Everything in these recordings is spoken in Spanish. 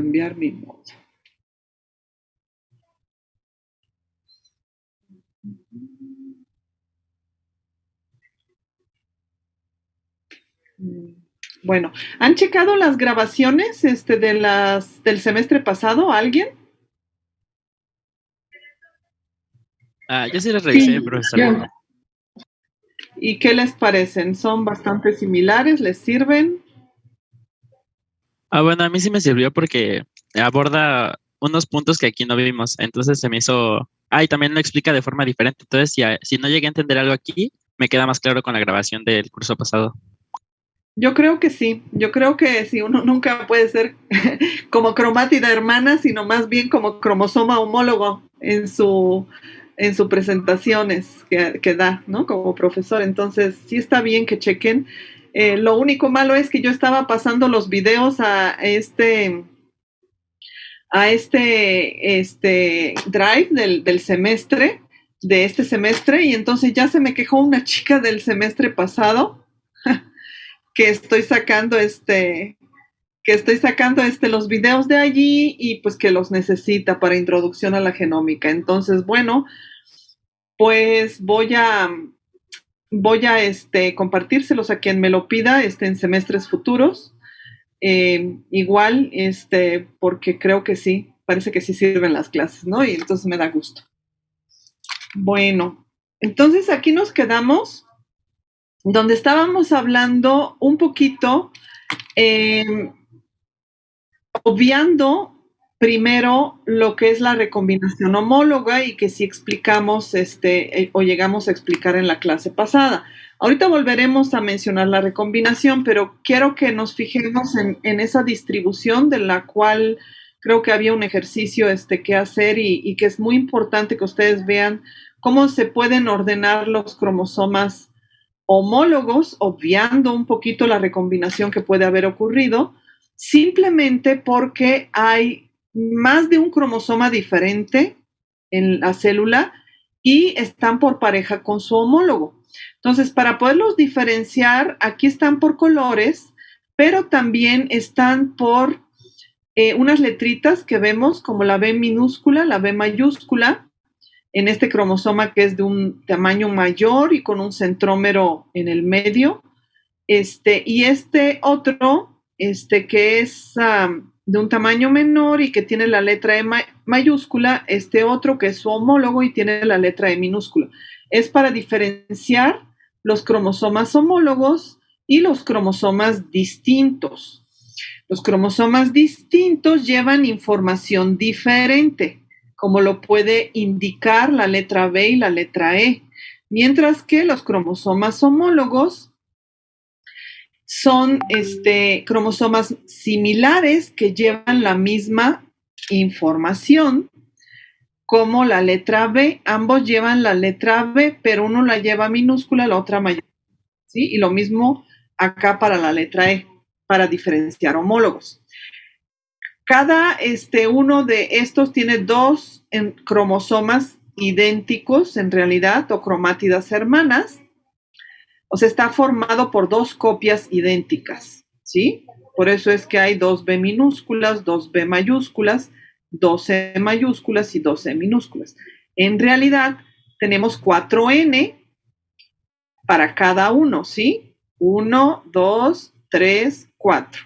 Cambiar mi modo. Bueno, ¿han checado las grabaciones del semestre pasado? ¿Alguien? Yo sí las revisé, profesor. Yo. ¿Y qué les parecen? ¿Son bastante similares? ¿Les sirven? Bueno, a mí sí me sirvió porque aborda unos puntos que aquí no vimos, entonces se me hizo... y también lo explica de forma diferente, entonces si no llegué a entender algo aquí, me queda más claro con la grabación del curso pasado. Yo creo que sí, uno nunca puede ser como cromátida hermana, sino más bien como cromosoma homólogo en sus presentaciones que da, ¿no? Como profesor. Entonces, sí está bien que chequen. Lo único malo es que yo estaba pasando los videos a este drive del semestre, de este semestre, y entonces ya se me quejó una chica del semestre pasado que estoy sacando los videos de allí y pues que los necesita para introducción a la genómica. Entonces, bueno, pues voy a compartírselos a quien me lo pida en semestres futuros. Igual, porque creo que sí, parece que sí sirven las clases, ¿no? Y entonces me da gusto. Bueno, entonces aquí nos quedamos donde estábamos hablando un poquito, obviando primero lo que es la recombinación homóloga y que sí explicamos o llegamos a explicar en la clase pasada. Ahorita volveremos a mencionar la recombinación, pero quiero que nos fijemos en esa distribución de la cual creo que había un ejercicio que hacer y que es muy importante que ustedes vean cómo se pueden ordenar los cromosomas homólogos, obviando un poquito la recombinación que puede haber ocurrido, simplemente porque hay más de un cromosoma diferente en la célula y están por pareja con su homólogo. Entonces, para poderlos diferenciar, aquí están por colores, pero también están por unas letritas que vemos como la B minúscula, la B mayúscula, en este cromosoma que es de un tamaño mayor y con un centrómero en el medio. Y otro, que es de un tamaño menor y que tiene la letra E mayúscula, otro que es su homólogo y tiene la letra E minúscula. Es para diferenciar los cromosomas homólogos y los cromosomas distintos. Los cromosomas distintos llevan información diferente, como lo puede indicar la letra B y la letra E, mientras que los cromosomas homólogos son cromosomas similares que llevan la misma información, como la letra B. Ambos llevan la letra B, pero uno la lleva minúscula, la otra mayúscula, ¿sí? Y lo mismo acá para la letra E, para diferenciar homólogos. Cada uno de estos tiene dos cromosomas idénticos, en realidad, o cromátidas hermanas. O sea, está formado por dos copias idénticas, ¿sí? Por eso es que hay dos B minúsculas, dos B mayúsculas, dos E mayúsculas y dos E minúsculas. En realidad, tenemos 4N para cada uno, ¿sí? 1, 2, 3, 4.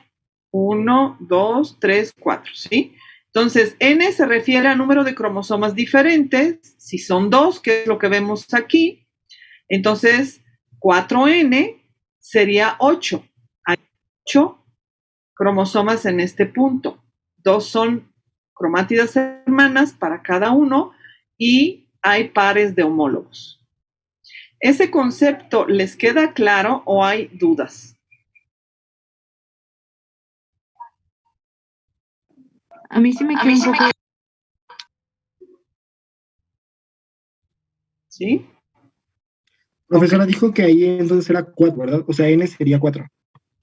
1, 2, 3, 4, ¿sí? Entonces, N se refiere a número de cromosomas diferentes. Si son dos, que es lo que vemos aquí, entonces 4N sería 8. Hay 8 cromosomas en este punto. 2 son cromátidas hermanas para cada uno y hay pares de homólogos. ¿Ese concepto les queda claro o hay dudas? A mí sí me queda un poco... ¿Sí? Profesora, dijo que ahí entonces era 4, ¿verdad? O sea, N sería 4.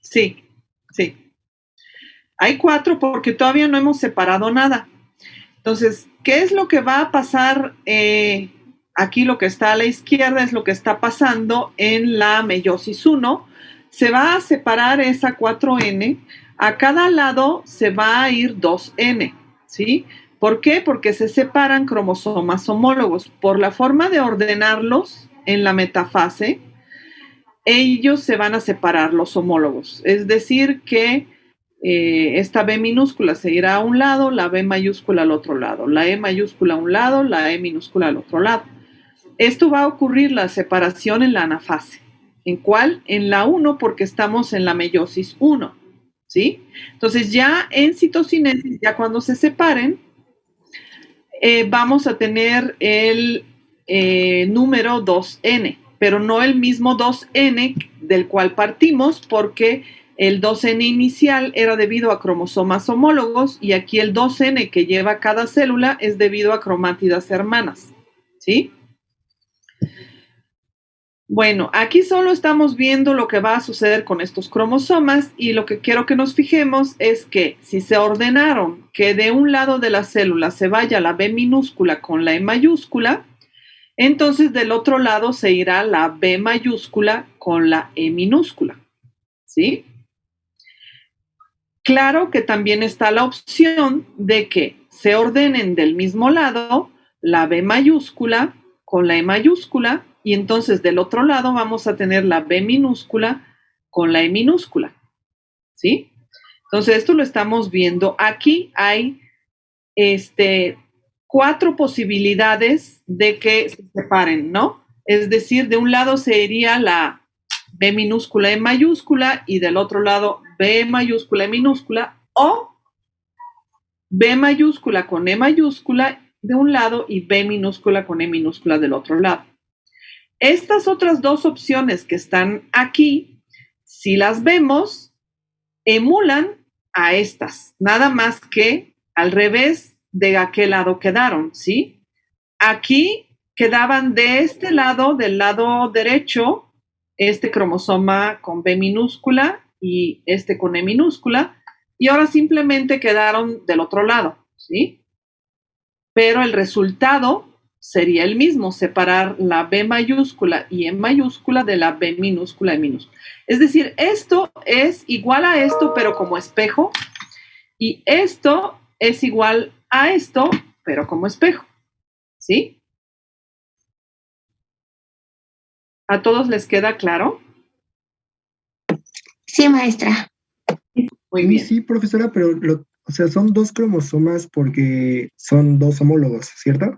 Sí, sí. Hay 4 porque todavía no hemos separado nada. Entonces, ¿qué es lo que va a pasar? Aquí lo que está a la izquierda es lo que está pasando en la meiosis 1. Se va a separar esa 4N a cada lado se va a ir 2N, ¿sí? ¿Por qué? Porque se separan cromosomas homólogos. Por la forma de ordenarlos en la metafase, ellos se van a separar los homólogos. Es decir, que esta B minúscula se irá a un lado, la B mayúscula al otro lado, la E mayúscula a un lado, la E minúscula al otro lado. Esto va a ocurrir la separación en la anafase. ¿En cuál? En la 1, porque estamos en la meiosis 1, ¿sí? Entonces ya en citocinesis, ya cuando se separen, vamos a tener el número 2N, pero no el mismo 2N del cual partimos, porque el 2N inicial era debido a cromosomas homólogos y aquí el 2N que lleva cada célula es debido a cromátidas hermanas, ¿sí? Bueno, aquí solo estamos viendo lo que va a suceder con estos cromosomas y lo que quiero que nos fijemos es que si se ordenaron que de un lado de la célula se vaya la B minúscula con la E mayúscula, entonces del otro lado se irá la B mayúscula con la E minúscula, ¿sí? Claro que también está la opción de que se ordenen del mismo lado la B mayúscula con la E mayúscula y entonces del otro lado vamos a tener la B minúscula con la E minúscula, ¿sí? Entonces esto lo estamos viendo. Aquí hay 4 posibilidades de que se separen, ¿no? Es decir, de un lado se iría la B minúscula E mayúscula y del otro lado B mayúscula E minúscula o B mayúscula con E mayúscula de un lado y B minúscula con E minúscula del otro lado. Estas otras 2 opciones que están aquí, si las vemos, emulan a estas, nada más que al revés de a qué lado quedaron, ¿sí? Aquí quedaban de este lado, del lado derecho, este cromosoma con B minúscula y este con E minúscula, y ahora simplemente quedaron del otro lado, ¿sí? Pero el resultado sería el mismo, separar la B mayúscula y E mayúscula de la B minúscula y minúscula. Es decir, esto es igual a esto, pero como espejo, y esto es igual a esto, pero como espejo, ¿sí? ¿A todos les queda claro? Sí, maestra. Muy bien. Sí, profesora, pero o sea, son 2 cromosomas porque son 2 homólogos, ¿cierto?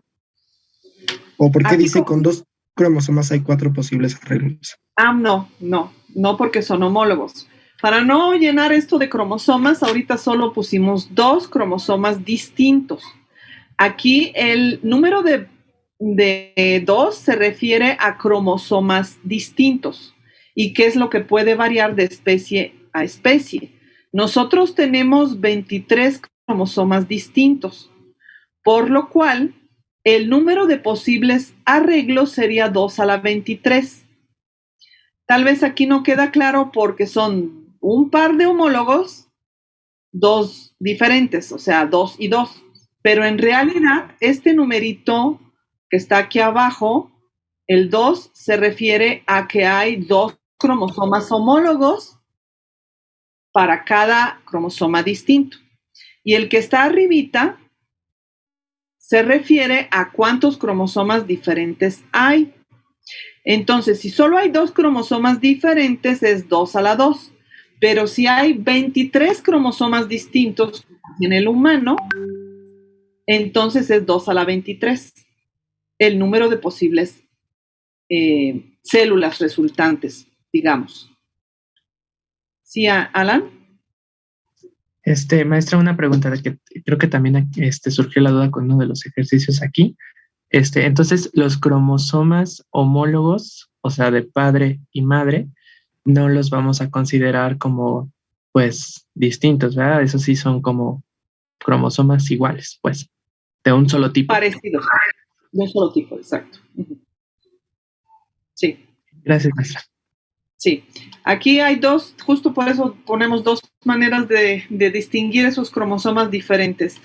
¿O por qué Así dice como- con 2 cromosomas hay 4 posibles arreglos? No porque son homólogos. Para no llenar esto de cromosomas, ahorita solo pusimos 2 cromosomas distintos. Aquí el número de 2 se refiere a cromosomas distintos. ¿Y qué es lo que puede variar de especie a especie? Nosotros tenemos 23 cromosomas distintos, por lo cual el número de posibles arreglos sería 2 a la 23. Tal vez aquí no queda claro porque son un par de homólogos, 2 diferentes, o sea, 2 y 2. Pero en realidad, este numerito que está aquí abajo, el 2, se refiere a que hay 2 cromosomas homólogos para cada cromosoma distinto. Y el que está arribita se refiere a cuántos cromosomas diferentes hay. Entonces, si solo hay 2 cromosomas diferentes, es 2 a la 2. Pero si hay 23 cromosomas distintos en el humano, entonces es 2 a la 23. El número de posibles células resultantes, digamos. ¿Sí, Alan? Maestra, una pregunta de que creo que también surgió la duda con uno de los ejercicios aquí. Entonces, los cromosomas homólogos, o sea, de padre y madre, no los vamos a considerar como, pues, distintos, ¿verdad? Esos sí son como cromosomas iguales, pues, de un solo tipo. Parecidos, de un solo tipo, exacto. Sí. Gracias, maestra. Sí, aquí hay 2, justo por eso ponemos 2 maneras de distinguir esos cromosomas diferentes.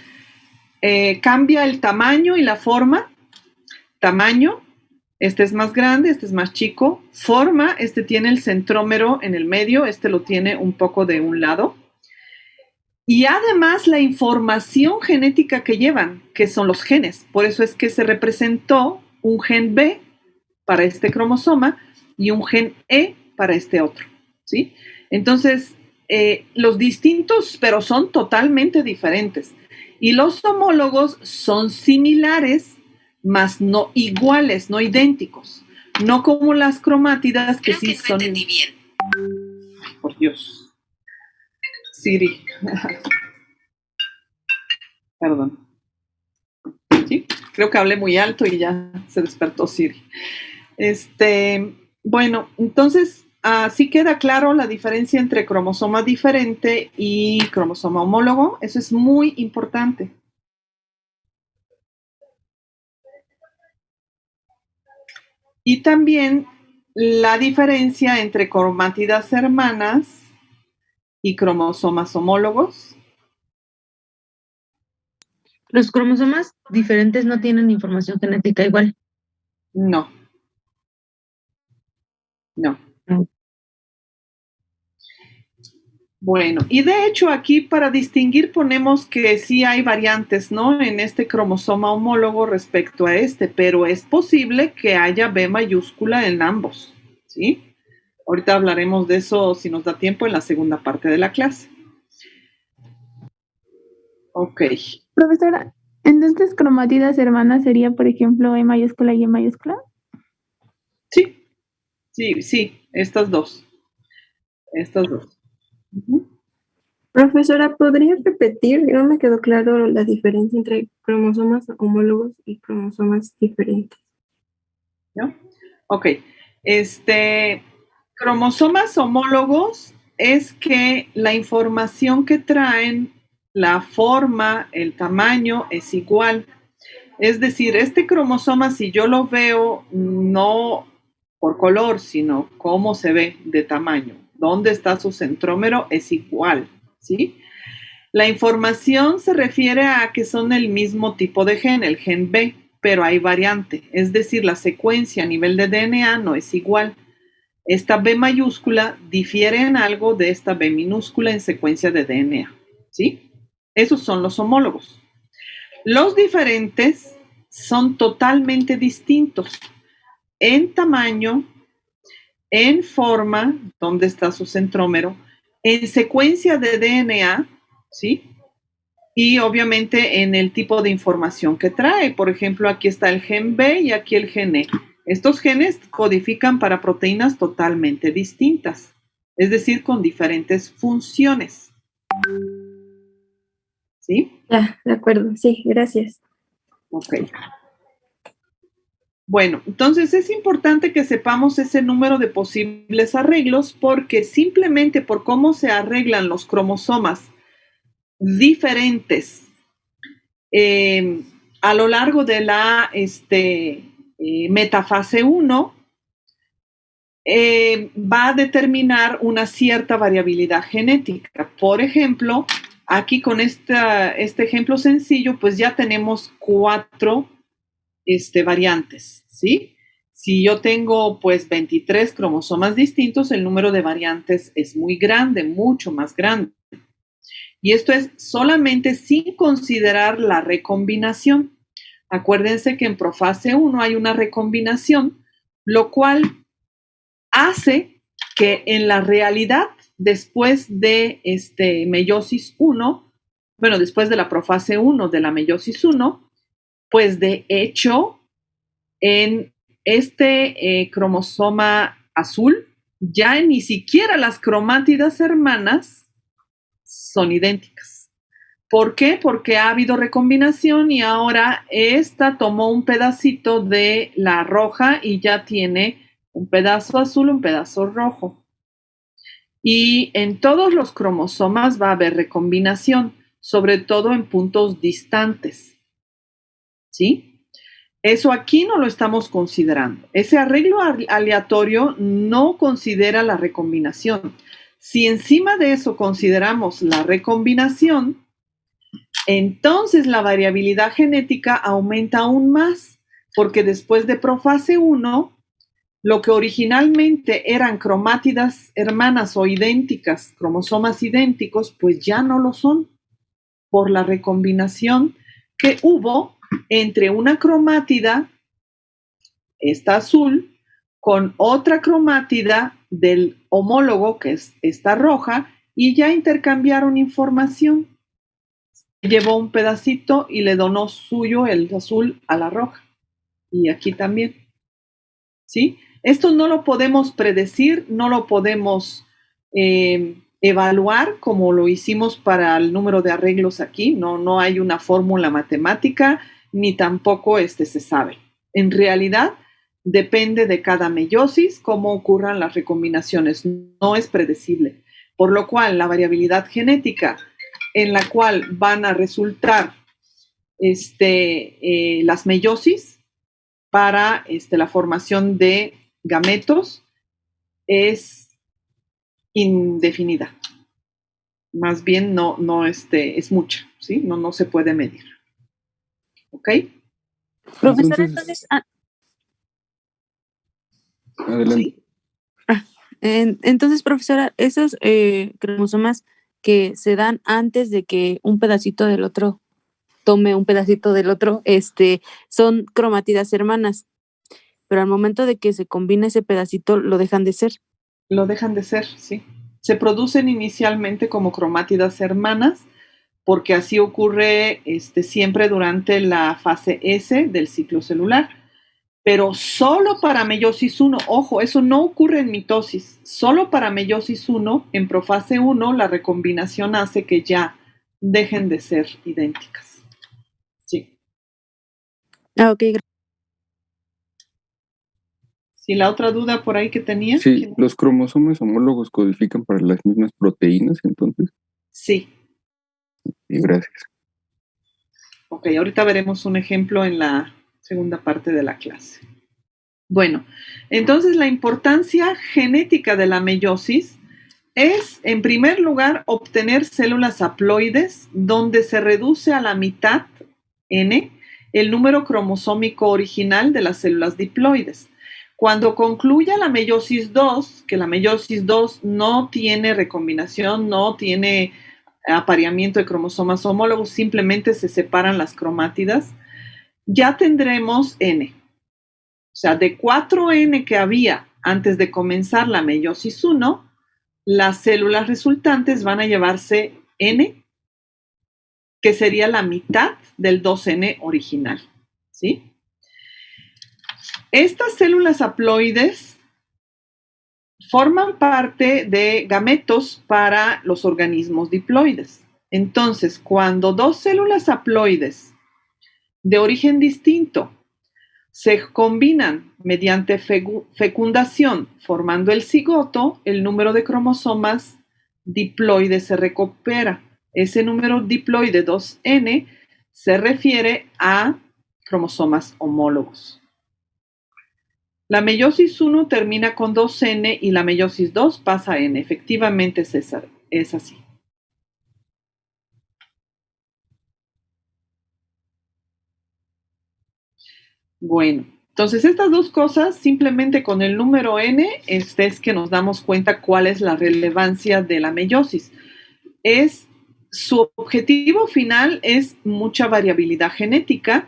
Cambia el tamaño y la forma. Tamaño, este es más grande, este es más chico. Forma, este tiene el centrómero en el medio, este lo tiene un poco de un lado. Y además la información genética que llevan, que son los genes. Por eso es que se representó un gen B para este cromosoma y un gen E para este otro, ¿sí? Entonces, los distintos, pero son totalmente diferentes. Y los homólogos son similares, mas no iguales, no idénticos. No como las cromátidas que sí son... Entendí bien. Por Dios. Siri. Perdón. ¿Sí? Creo que hablé muy alto y ya se despertó Siri. Bueno, entonces así queda claro la diferencia entre cromosoma diferente y cromosoma homólogo. Eso es muy importante. Y también la diferencia entre cromátidas hermanas y cromosomas homólogos. Los cromosomas diferentes no tienen información genética igual. No. Bueno, y de hecho aquí para distinguir ponemos que sí hay variantes, ¿no? En este cromosoma homólogo respecto a este, pero es posible que haya B mayúscula en ambos, ¿sí? Ahorita hablaremos de eso, si nos da tiempo, en la segunda parte de la clase. Ok. Profesora, entonces cromátidas hermanas sería, por ejemplo, E mayúscula y E mayúscula. Sí, estas dos. Uh-huh. Profesora, ¿podría repetir? No me quedó claro la diferencia entre cromosomas homólogos y cromosomas diferentes. ¿No? Ok. Cromosomas homólogos es que la información que traen, la forma, el tamaño es igual. Es decir, este cromosoma, si yo lo veo no por color, sino cómo se ve de tamaño, dónde está su centrómero, es igual, ¿sí? La información se refiere a que son el mismo tipo de gen, el gen B, pero hay variante, es decir, la secuencia a nivel de DNA no es igual. Esta B mayúscula difiere en algo de esta B minúscula en secuencia de DNA, ¿sí? Esos son los homólogos. Los diferentes son totalmente distintos en tamaño, en forma, dónde está su centrómero, en secuencia de DNA, ¿sí? Y obviamente en el tipo de información que trae. Por ejemplo, aquí está el gen B y aquí el gen E. Estos genes codifican para proteínas totalmente distintas, es decir, con diferentes funciones. ¿Sí? Ya, de acuerdo, sí, gracias. Ok. Bueno, entonces es importante que sepamos ese número de posibles arreglos porque simplemente por cómo se arreglan los cromosomas diferentes a lo largo de la metafase 1 va a determinar una cierta variabilidad genética. Por ejemplo, aquí con este ejemplo sencillo, pues ya tenemos 4 variantes, ¿sí? Si yo tengo pues 23 cromosomas distintos, el número de variantes es muy grande, mucho más grande. Y esto es solamente sin considerar la recombinación. Acuérdense que en profase 1 hay una recombinación, lo cual hace que en la realidad, después de meiosis 1, bueno, después de la profase 1 de la meiosis 1, pues de hecho, en este cromosoma azul, ya ni siquiera las cromátidas hermanas son idénticas. ¿Por qué? Porque ha habido recombinación y ahora esta tomó un pedacito de la roja y ya tiene un pedazo azul, un pedazo rojo. Y en todos los cromosomas va a haber recombinación, sobre todo en puntos distantes. ¿Sí? Eso aquí no lo estamos considerando. Ese arreglo aleatorio no considera la recombinación. Si encima de eso consideramos la recombinación, entonces la variabilidad genética aumenta aún más, porque después de profase 1, lo que originalmente eran cromátidas hermanas o idénticas, cromosomas idénticos, pues ya no lo son. por la recombinación que hubo entre una cromátida, esta azul, con otra cromátida del homólogo, que es esta roja, y ya intercambiaron información. Llevó un pedacito y le donó suyo, el azul, a la roja. Y aquí también. ¿Sí? Esto no lo podemos predecir, no lo podemos evaluar como lo hicimos para el número de arreglos aquí. No hay una fórmula matemática, ni tampoco se sabe. En realidad, depende de cada meiosis cómo ocurran las recombinaciones. No es predecible. Por lo cual, la variabilidad genética en la cual van a resultar las meiosis para la formación de gametos es indefinida. Más bien no es mucha, ¿sí? No se puede medir. ¿Ok? Profesora, entonces... Adelante. ¿Sí? Entonces, profesora, esos cromosomas que se dan antes de que un pedacito del otro tome un pedacito del otro, son cromátidas hermanas, pero al momento de que se combina ese pedacito, lo dejan de ser. Lo dejan de ser, sí. Se producen inicialmente como cromátidas hermanas, porque así ocurre siempre durante la fase S del ciclo celular. Pero solo para meiosis 1, ojo, eso no ocurre en mitosis, solo para meiosis 1, en profase 1, la recombinación hace que ya dejen de ser idénticas. Sí. Ok. ¿Sí, la otra duda por ahí que tenía? Sí, ¿los cromosomas homólogos codifican para las mismas proteínas entonces? Sí. Y gracias. Ok, ahorita veremos un ejemplo en la segunda parte de la clase. Bueno, entonces la importancia genética de la meiosis es, en primer lugar, obtener células haploides donde se reduce a la mitad, N, el número cromosómico original de las células diploides. Cuando concluya la meiosis 2, que la meiosis 2 no tiene recombinación, no tiene apareamiento de cromosomas homólogos, simplemente se separan las cromátidas, ya tendremos N. O sea, de 4N que había antes de comenzar la meiosis 1, las células resultantes van a llevarse N, que sería la mitad del 2N original, ¿sí? Estas células haploides forman parte de gametos para los organismos diploides. Entonces, cuando dos células haploides de origen distinto se combinan mediante fecundación formando el cigoto, el número de cromosomas diploides se recupera. Ese número diploide 2N se refiere a cromosomas homólogos. La meiosis 1 termina con 2N y la meiosis 2 pasa a N. Efectivamente es así. Bueno, entonces estas dos cosas, simplemente con el número N, es que nos damos cuenta cuál es la relevancia de la meiosis. Su objetivo final es mucha variabilidad genética,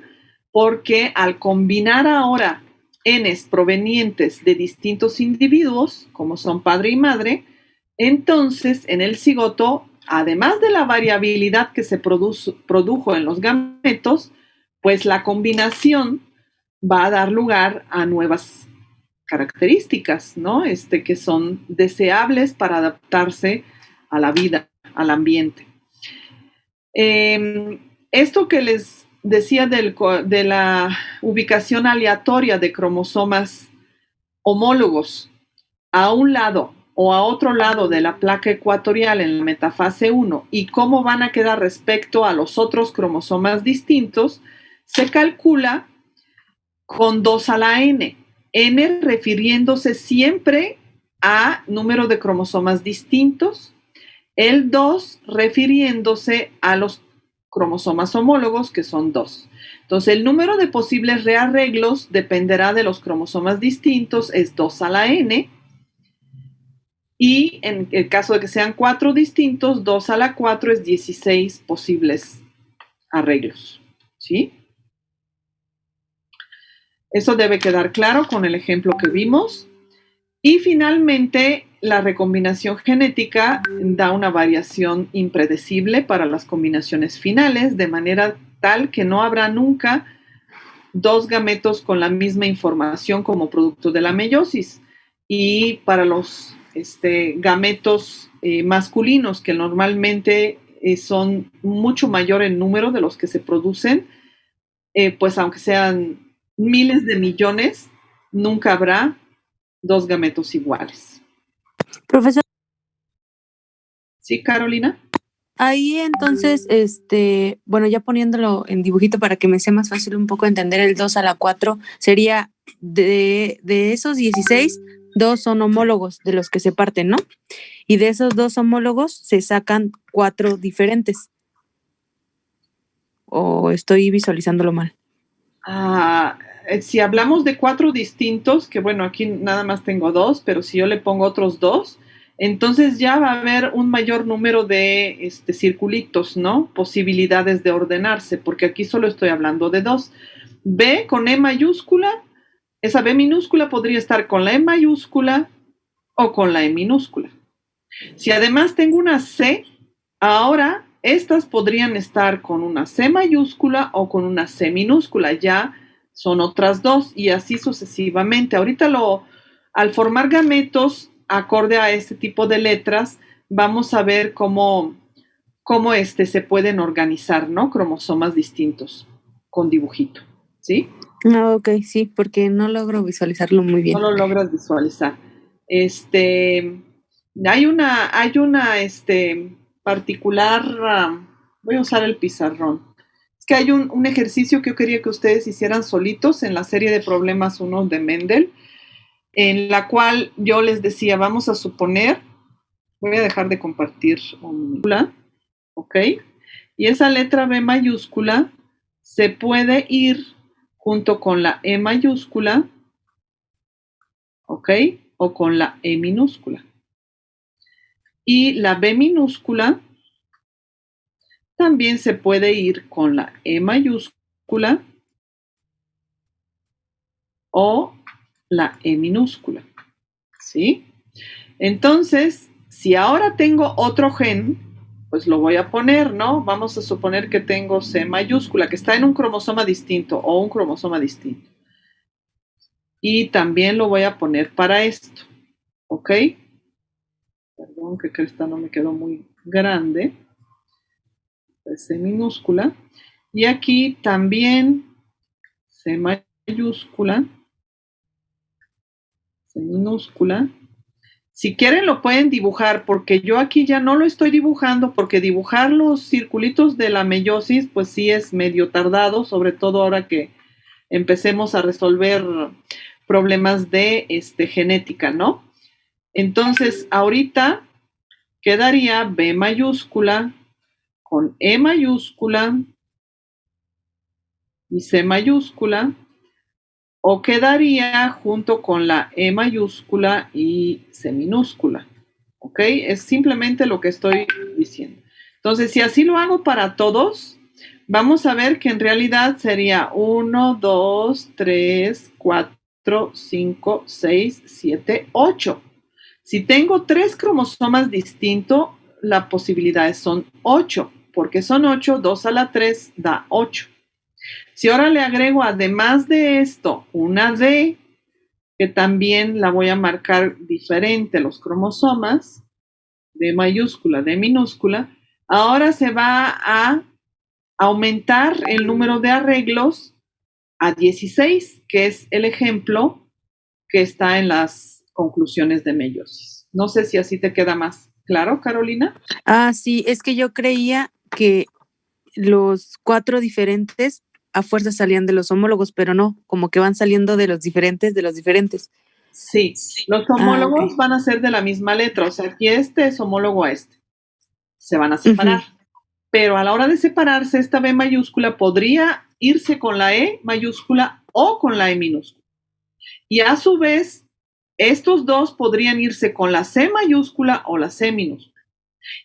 porque al combinar ahora Ns provenientes de distintos individuos, como son padre y madre, entonces en el cigoto, además de la variabilidad que se produjo en los gametos, pues la combinación va a dar lugar a nuevas características, ¿no? Que son deseables para adaptarse a la vida, al ambiente. Esto que les decía de la ubicación aleatoria de cromosomas homólogos a un lado o a otro lado de la placa ecuatorial en la metafase 1 y cómo van a quedar respecto a los otros cromosomas distintos, se calcula con 2 a la N. N refiriéndose siempre a número de cromosomas distintos, el 2 refiriéndose a los cromosomas homólogos, que son 2. Entonces, el número de posibles rearreglos dependerá de los cromosomas distintos, es 2 a la N. Y en el caso de que sean 4 distintos, 2 a la 4 es 16 posibles arreglos, ¿sí? Eso debe quedar claro con el ejemplo que vimos. Y finalmente, la recombinación genética da una variación impredecible para las combinaciones finales, de manera tal que no habrá nunca 2 gametos con la misma información como producto de la meiosis. Y para los gametos masculinos, que normalmente son mucho mayor en número de los que se producen, pues aunque sean miles de millones, nunca habrá 2 gametos iguales. Profesor, ¿Sí, Carolina? ahí entonces, bueno, ya poniéndolo en dibujito para que me sea más fácil un poco entender el 2 a la 4, sería de esos 16, 2 son homólogos de los que se parten, ¿no? Y de esos 2 homólogos se sacan 4 diferentes. ¿O estoy visualizándolo mal? Si hablamos de 4 distintos, que bueno, aquí nada más tengo 2, pero si yo le pongo otros 2, entonces ya va a haber un mayor número de circulitos, ¿no? Posibilidades de ordenarse, porque aquí solo estoy hablando de 2. B con E mayúscula, esa B minúscula podría estar con la E mayúscula o con la E minúscula. Si además tengo una C, ahora estas podrían estar con una C mayúscula o con una C minúscula, ya son otras 2 y así sucesivamente. Ahorita al formar gametos, acorde a este tipo de letras, vamos a ver cómo se pueden organizar, ¿no? Cromosomas distintos con dibujito, ¿sí? Ah, ok, sí, porque no logro visualizarlo muy bien. No lo logras visualizar. Hay una particular, voy a usar el pizarrón. Es que hay un ejercicio que yo quería que ustedes hicieran solitos en la serie de problemas 1 de Mendel, en la cual yo les decía, vamos a suponer, voy a dejar de compartir una, ¿ok? Y esa letra B mayúscula se puede ir junto con la E mayúscula, ¿ok? O con la E minúscula. Y la B minúscula también se puede ir con la E mayúscula o la E minúscula, ¿sí? Entonces, si ahora tengo otro gen, pues lo voy a poner, ¿no? Vamos a suponer que tengo C mayúscula, que está en un cromosoma distinto o un cromosoma distinto. Y también lo voy a poner para esto, ¿ok? Perdón, que esta no me quedó muy grande. C minúscula. Y aquí también C mayúscula, C minúscula. Si quieren lo pueden dibujar, porque yo aquí ya no lo estoy dibujando, porque dibujar los circulitos de la meiosis, pues sí es medio tardado, sobre todo ahora que empecemos a resolver problemas de genética, ¿no? Entonces, ahorita quedaría B mayúscula con E mayúscula y C mayúscula, o quedaría junto con la E mayúscula y C minúscula, ¿ok? Es simplemente lo que estoy diciendo. Entonces, si así lo hago para todos, vamos a ver que en realidad sería 1, 2, 3, 4, 5, 6, 7, 8. Si tengo 3 cromosomas distintos, las posibilidades son 8, porque son 8, 2 a la 3 da 8. Si ahora le agrego además de esto una D, que también la voy a marcar diferente los cromosomas, D mayúscula, D minúscula, ahora se va a aumentar el número de arreglos a 16, que es el ejemplo que está en las conclusiones de meiosis. No sé si así te queda más claro, Carolina. Ah, sí, es que yo creía que los 4 diferentes a fuerza salían de los homólogos, pero no, como que van saliendo de los diferentes, Sí, los homólogos van a ser de la misma letra, o sea, aquí este es homólogo a este. Se van a separar. Pero a la hora de separarse, esta B mayúscula podría irse con la E mayúscula o con la E minúscula. Y a su vez, Estos dos podrían irse con la C mayúscula o la C minúscula.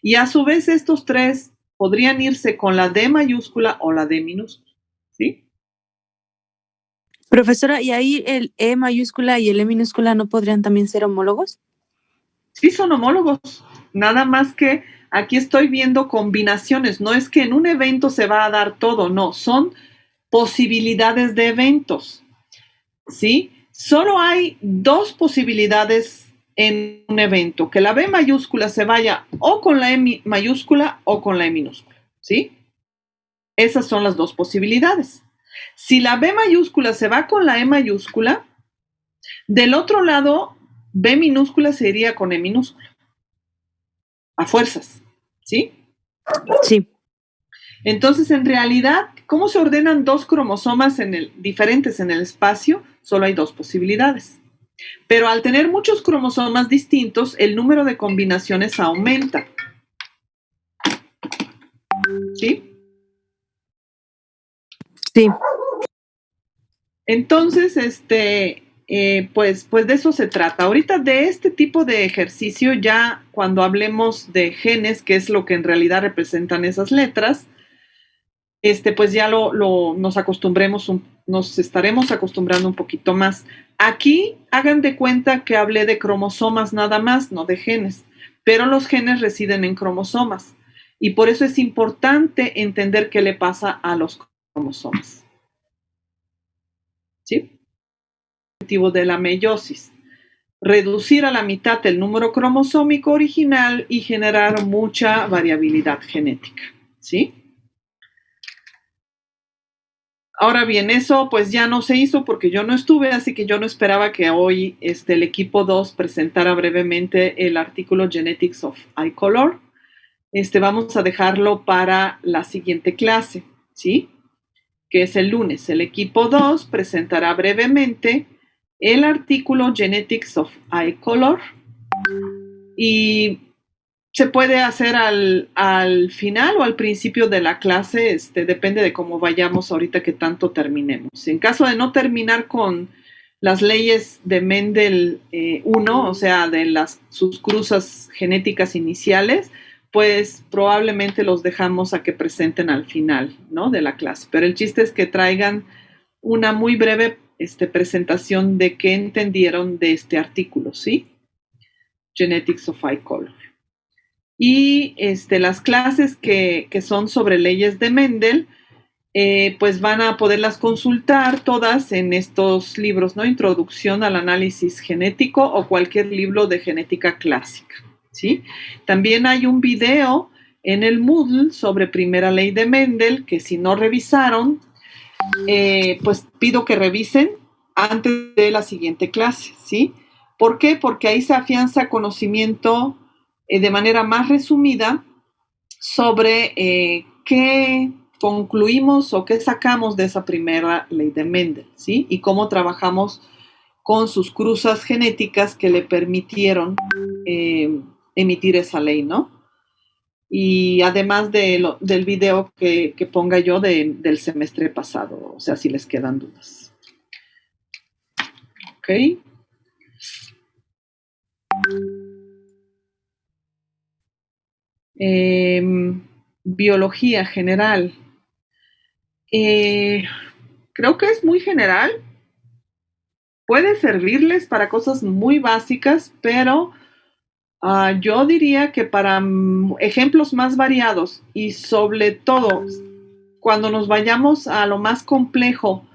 Y a su vez estos tres podrían irse con la D mayúscula o la D minúscula. ¿Sí? Profesora, ¿y ahí el E mayúscula y el E minúscula no podrían también ser homólogos? Sí, son homólogos. Nada más que aquí estoy viendo combinaciones. No es que en un evento se va a dar todo, no. Son posibilidades de eventos. ¿Sí? Solo hay dos posibilidades en un evento. Que la B mayúscula se vaya o con la E mayúscula o con la E minúscula. ¿Sí? Esas son las dos posibilidades. Si la B mayúscula se va con la E mayúscula, del otro lado, B minúscula se iría con E minúscula. A fuerzas. ¿Sí? Sí. Entonces, en realidad, ¿cómo se ordenan dos cromosomas diferentes en el espacio? Solo hay dos posibilidades. Pero al tener muchos cromosomas distintos, el número de combinaciones aumenta. ¿Sí? Sí. Entonces, pues de eso se trata. Ahorita de este tipo de ejercicio, ya cuando hablemos de genes, que es lo que en realidad representan esas letras, pues ya nos estaremos acostumbrando un poquito más. Aquí hagan de cuenta que hablé de cromosomas nada más, no de genes, pero los genes residen en cromosomas y por eso es importante entender qué le pasa a los cromosomas. ¿Sí? El objetivo de la meiosis: reducir a la mitad el número cromosómico original y generar mucha variabilidad genética. ¿Sí? Ahora bien, eso pues ya no se hizo porque yo no estuve, así que yo no esperaba que hoy el equipo 2 presentara brevemente el artículo Genetics of Eye Color. Vamos a dejarlo para la siguiente clase, ¿sí? Que es el lunes. El equipo 2 presentará brevemente el artículo Genetics of Eye Color y se puede hacer al final o al principio de la clase, depende de cómo vayamos ahorita que tanto terminemos. En caso de no terminar con las leyes de Mendel 1, o sea, de sus cruzas genéticas iniciales, pues probablemente los dejamos a que presenten al final, ¿no?, de la clase. Pero el chiste es que traigan una muy breve presentación de qué entendieron de este artículo, ¿sí? Genetics of Eye Color. Y las clases que son sobre leyes de Mendel, pues van a poderlas consultar todas en estos libros, ¿no? Introducción al análisis genético o cualquier libro de genética clásica, ¿sí? También hay un video en el Moodle sobre primera ley de Mendel que si no revisaron, pues pido que revisen antes de la siguiente clase, ¿sí? ¿Por qué? Porque ahí se afianza conocimiento de manera más resumida sobre qué concluimos o qué sacamos de esa primera ley de Mendel, ¿sí? Y cómo trabajamos con sus cruzas genéticas que le permitieron emitir esa ley, ¿no? Y además del video que ponga yo del semestre pasado, o sea, si les quedan dudas. ¿Ok? Biología general. Creo que es muy general. Puede servirles para cosas muy básicas, pero yo diría que para ejemplos más variados y sobre todo cuando nos vayamos a lo más complejo,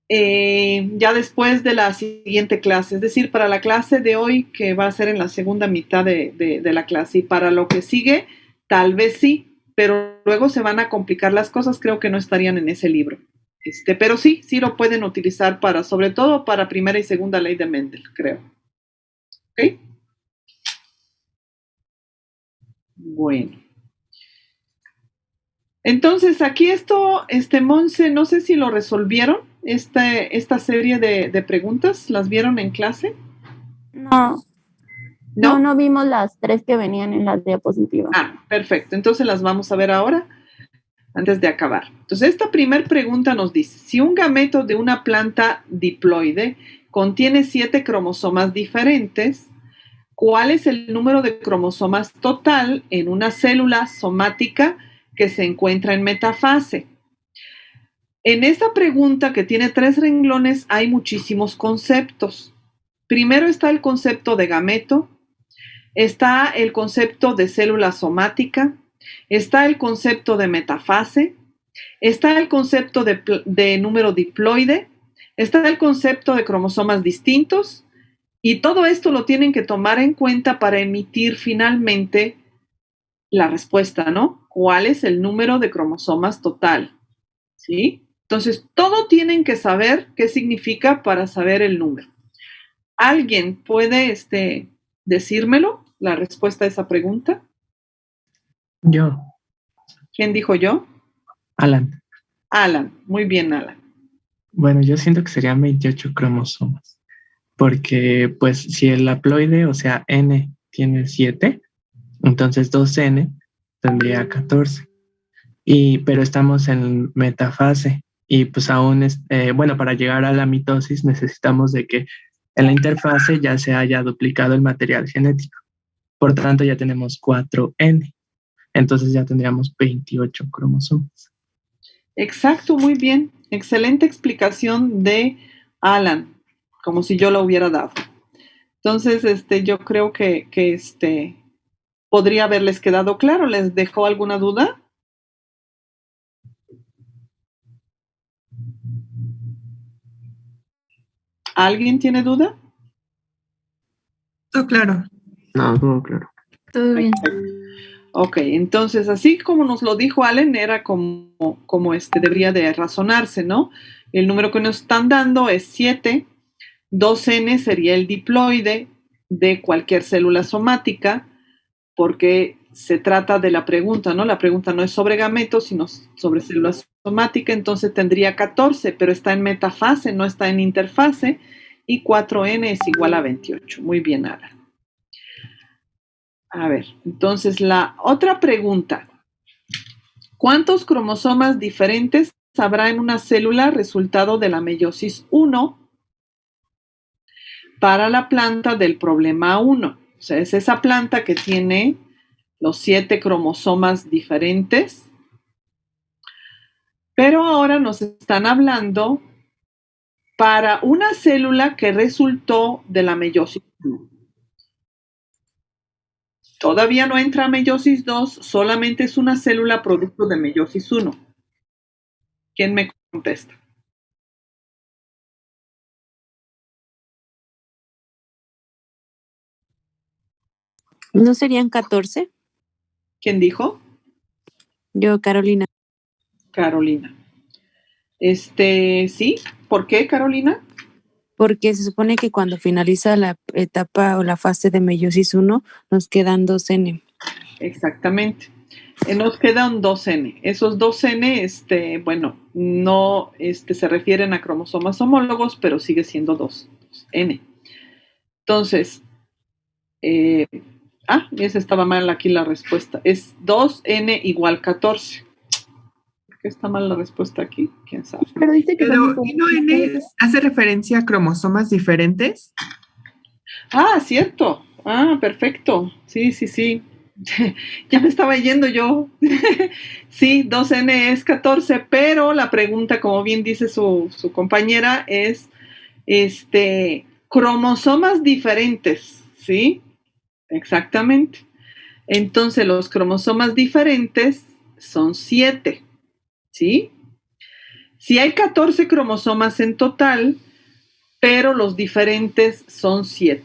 ya después de la siguiente clase, es decir, para la clase de hoy que va a ser en la segunda mitad de la clase y para lo que sigue, tal vez sí, pero luego se van a complicar las cosas, creo que no estarían en ese libro. Pero sí lo pueden utilizar sobre todo para primera y segunda ley de Mendel, creo. ¿Ok? Bueno. Entonces, aquí Monse, no sé si lo resolvieron, esta serie de preguntas, ¿las vieron en clase? No vimos las 3 que venían en las diapositivas. Perfecto, entonces las vamos a ver ahora, antes de acabar. Entonces, esta primera pregunta nos dice, si un gameto de una planta diploide contiene 7 cromosomas diferentes, ¿cuál es el número de cromosomas total en una célula somática que se encuentra en metafase? En esta pregunta, que tiene 3 renglones, hay muchísimos conceptos. Primero está el concepto de gameto, está el concepto de célula somática, está el concepto de metafase, está el concepto de número diploide, está el concepto de cromosomas distintos, y todo esto lo tienen que tomar en cuenta para emitir finalmente la respuesta, ¿no? ¿Cuál es el número de cromosomas total? ¿Sí? Entonces, todo tienen que saber qué significa para saber el número. ¿Alguien puede decírmelo, la respuesta a esa pregunta? Yo, ¿Quién dijo yo? Alan. Alan. Muy bien, Alan. Bueno, yo siento que serían 28 cromosomas, porque pues si el haploide, o sea, N tiene 7, entonces 2N tendría 14. Pero estamos en metafase y pues aún bueno, para llegar a la mitosis necesitamos de que en la interfase ya se haya duplicado el material genético. Por tanto, ya tenemos 4N. Entonces ya tendríamos 28 cromosomas. Exacto, muy bien. Excelente explicación de Alan, como si yo lo hubiera dado. Entonces, yo creo que podría haberles quedado claro. ¿Les dejó alguna duda? ¿Alguien tiene duda? Todo claro. No, todo claro. Todo bien. Ok, entonces, así como nos lo dijo Allen, era como debería de razonarse, ¿no? El número que nos están dando es 7, 2N sería el diploide de cualquier célula somática, porque se trata de la pregunta, ¿no? La pregunta no es sobre gametos, sino sobre célula somática, entonces tendría 14, pero está en metafase, no está en interfase, y 4N es igual a 28. Muy bien, Alan. A ver, entonces la otra pregunta. ¿Cuántos cromosomas diferentes habrá en una célula resultado de la meiosis 1 para la planta del problema 1? O sea, es esa planta que tiene los 7 cromosomas diferentes. Pero ahora nos están hablando para una célula que resultó de la meiosis 1. Todavía no entra a meiosis 2, solamente es una célula producto de meiosis 1. ¿Quién me contesta? ¿No serían 14? ¿Quién dijo? Yo, Carolina. Carolina. Sí, ¿por qué, Carolina? Porque se supone que cuando finaliza la etapa o la fase de meiosis 1, nos quedan 2N. Exactamente. Nos quedan 2N. Esos 2N, bueno, no se refieren a cromosomas homólogos, pero sigue siendo 2N. Entonces, esa estaba mal aquí la respuesta. Es 2N igual 14. ¿Por qué está mal la respuesta aquí? ¿Quién sabe? Pero dice que Pero ¿no N hace referencia a cromosomas diferentes? Cierto. Perfecto. Sí. Ya me estaba yendo yo. Sí, 2N es 14, pero la pregunta, como bien dice su compañera, es cromosomas diferentes, ¿sí? Exactamente. Entonces, los cromosomas diferentes son 7, ¿sí? Si hay 14 cromosomas en total, pero los diferentes son 7.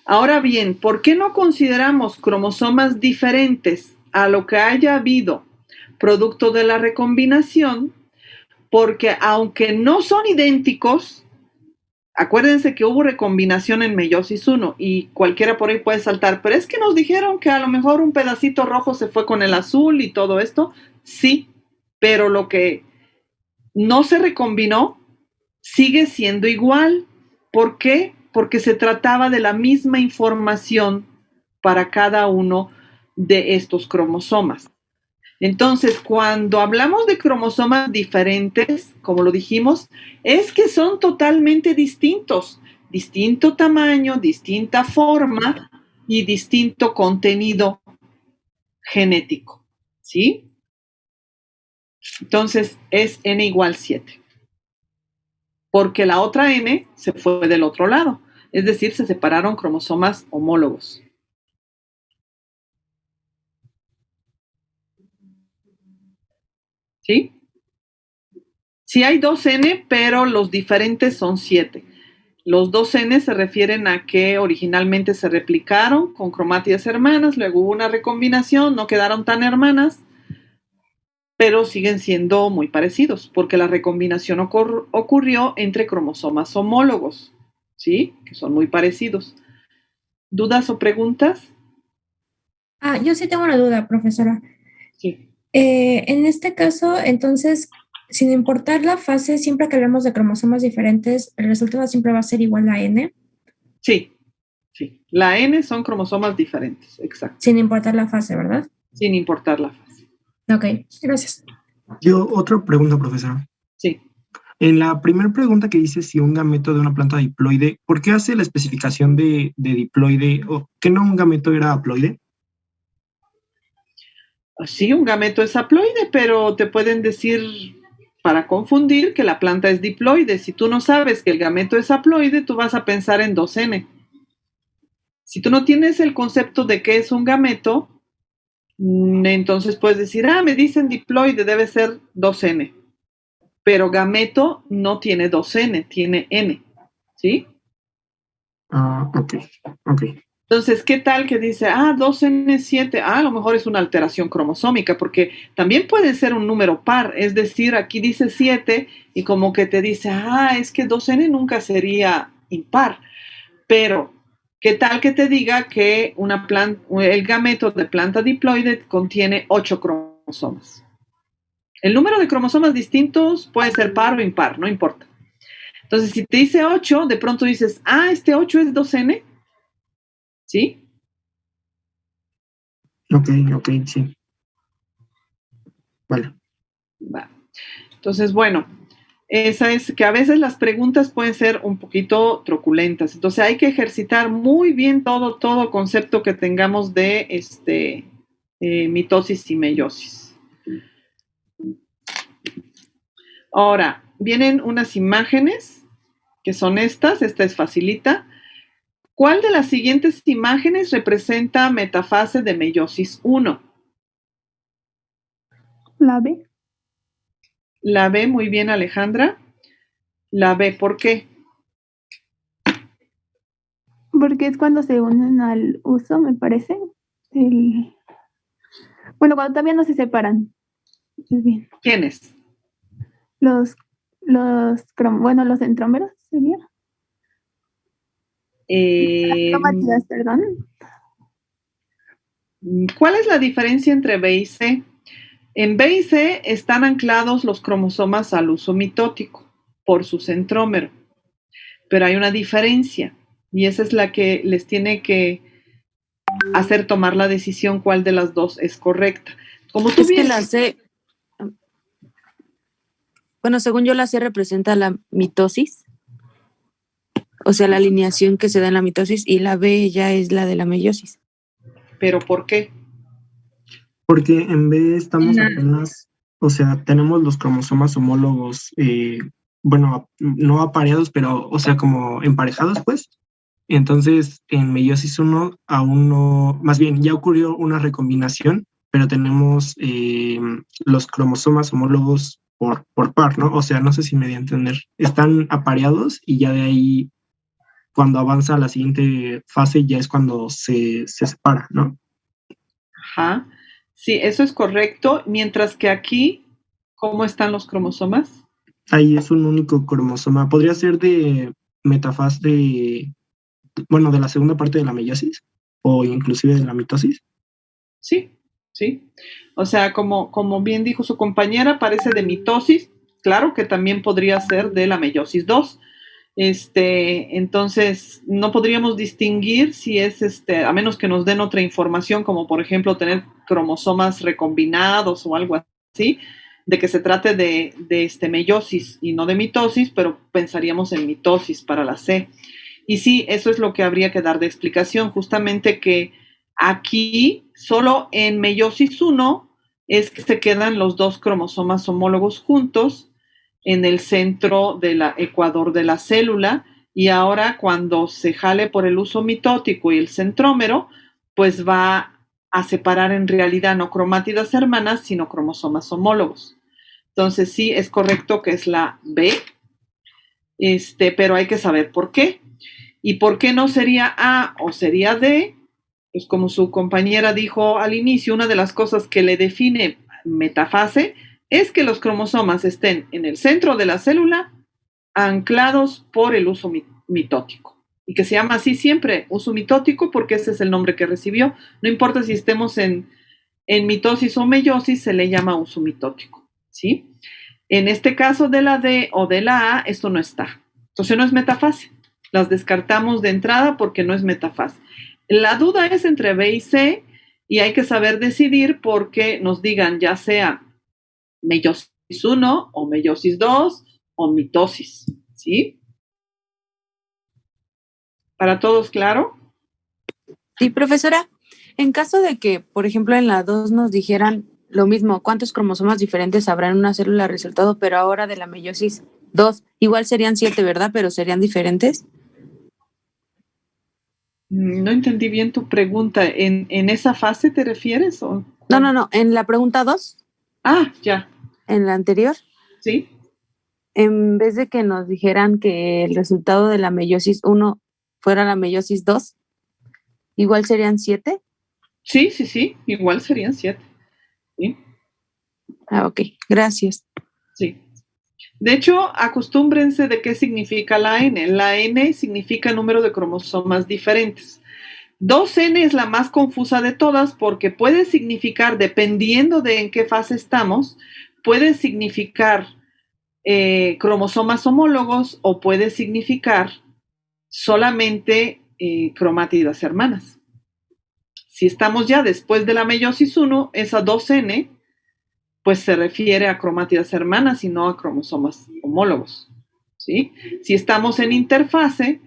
Ahora bien, ¿por qué no consideramos cromosomas diferentes a lo que haya habido producto de la recombinación? Porque aunque no son idénticos, acuérdense que hubo recombinación en meiosis 1 y cualquiera por ahí puede saltar, pero es que nos dijeron que a lo mejor un pedacito rojo se fue con el azul y todo esto. Sí, pero lo que no se recombinó sigue siendo igual. ¿Por qué? Porque se trataba de la misma información para cada uno de estos cromosomas. Entonces, cuando hablamos de cromosomas diferentes, como lo dijimos, es que son totalmente distintos. Distinto tamaño, distinta forma y distinto contenido genético, ¿sí? Entonces, es N igual 7. Porque la otra N se fue del otro lado. Es decir, se separaron cromosomas homólogos. ¿Sí? Sí hay 2N, pero los diferentes son 7. Los 2N se refieren a que originalmente se replicaron con cromátidas hermanas, luego hubo una recombinación, no quedaron tan hermanas, pero siguen siendo muy parecidos, porque la recombinación ocurrió entre cromosomas homólogos, ¿sí? Que son muy parecidos. ¿Dudas o preguntas? Yo sí tengo una duda, profesora. Sí. En este caso, entonces, sin importar la fase, siempre que hablemos de cromosomas diferentes, el resultado siempre va a ser igual a N. Sí, sí. La N son cromosomas diferentes, exacto. Sin importar la fase, ¿verdad? Sin importar la fase. Ok, gracias. Yo, otra pregunta, profesora. Sí. En la primera pregunta que dice si un gameto de una planta diploide, ¿por qué hace la especificación de diploide? ¿O que no un gameto era haploide? Sí, un gameto es haploide, pero te pueden decir para confundir que la planta es diploide. Si tú no sabes que el gameto es haploide, tú vas a pensar en 2N. Si tú no tienes el concepto de qué es un gameto, entonces puedes decir, me dicen diploide, debe ser 2N. Pero gameto no tiene 2N, tiene N. ¿Sí? Ok. Entonces, ¿qué tal que dice, 2N7? A lo mejor es una alteración cromosómica, porque también puede ser un número par, es decir, aquí dice 7 y como que te dice, es que 2N nunca sería impar. Pero, ¿qué tal que te diga que el gameto de planta diploide contiene 8 cromosomas? El número de cromosomas distintos puede ser par o impar, no importa. Entonces, si te dice 8, de pronto dices, este 8 es 2N. ¿Sí? Ok, sí. Vale. Entonces, bueno, esa es que a veces las preguntas pueden ser un poquito truculentas. Entonces hay que ejercitar muy bien todo concepto que tengamos de mitosis y meiosis. Ahora, vienen unas imágenes que son estas. Esta es facilita. ¿Cuál de las siguientes imágenes representa metafase de meiosis 1? La B. La B, muy bien, Alejandra. La B, ¿por qué? Porque es cuando se unen al uso, me parece. Bueno, cuando todavía no se separan. Bien. ¿Quiénes? Los centrómeros sería. Cromátidas, perdón. ¿Cuál es la diferencia entre B y C? En B y C están anclados los cromosomas al uso mitótico por su centrómero, pero hay una diferencia y esa es la que les tiene que hacer tomar la decisión cuál de las dos es correcta. Como tú que la C, bueno, según yo la C representa la mitosis, o sea, la alineación que se da en la mitosis, y la B ya es la de la meiosis. ¿Pero por qué? Porque en B estamos apenas, o sea, tenemos los cromosomas homólogos, no apareados, pero, o sea, como emparejados, pues. Entonces, en meiosis 1 aún no, más bien, ya ocurrió una recombinación, pero tenemos los cromosomas homólogos por par, ¿no? O sea, no sé si me di a entender. Están apareados y ya de ahí, cuando avanza a la siguiente fase, ya es cuando se separa, ¿no? Ajá. Sí, eso es correcto. Mientras que aquí, ¿cómo están los cromosomas? Ahí es un único cromosoma. Podría ser de metafaz de la segunda parte de la meiosis o inclusive de la mitosis. Sí. O sea, como bien dijo su compañera, parece de mitosis. Claro que también podría ser de la meiosis 2. Entonces, no podríamos distinguir si es, a menos que nos den otra información, como por ejemplo tener cromosomas recombinados o algo así, de que se trate de meiosis y no de mitosis, pero pensaríamos en mitosis para la C. Y sí, eso es lo que habría que dar de explicación, justamente que aquí, solo en meiosis 1, es que se quedan los dos cromosomas homólogos juntos en el centro del ecuador de la célula, y ahora cuando se jale por el uso mitótico y el centrómero, pues va a separar en realidad no cromátidas hermanas, sino cromosomas homólogos. Entonces sí, es correcto que es la B, pero hay que saber por qué. ¿Y por qué no sería A o sería D? Pues como su compañera dijo al inicio, una de las cosas que le define metafase es que los cromosomas estén en el centro de la célula anclados por el uso mitótico. Y que se llama así siempre, uso mitótico, porque ese es el nombre que recibió. No importa si estemos en mitosis o meiosis, se le llama uso mitótico, ¿sí? En este caso de la D o de la A, esto no está. Entonces no es metafase. Las descartamos de entrada porque no es metafase. La duda es entre B y C, y hay que saber decidir porque nos digan ya sea meiosis 1 o meiosis 2 o mitosis, ¿sí? ¿Para todos claro? Sí, profesora. En caso de que, por ejemplo, en la 2 nos dijeran lo mismo, ¿cuántos cromosomas diferentes habrá en una célula resultado, pero ahora de la meiosis 2? Igual serían 7, ¿verdad? Pero serían diferentes. No entendí bien tu pregunta. ¿En esa fase te refieres? ¿O? No. En la pregunta 2. Ah, ya. En la anterior. Sí. En vez de que nos dijeran que el resultado de la meiosis 1 fuera la meiosis 2, ¿igual serían 7? Sí. Igual serían 7. ¿Sí? Ah, ok. Gracias. Sí. De hecho, acostúmbrense de qué significa la N. La N significa número de cromosomas diferentes. 2N es la más confusa de todas porque puede significar, dependiendo de en qué fase estamos, puede significar cromosomas homólogos o puede significar solamente cromátidas hermanas. Si estamos ya después de la meiosis 1, esa 2N pues se refiere a cromátidas hermanas y no a cromosomas homólogos, ¿sí? Si estamos en interfase,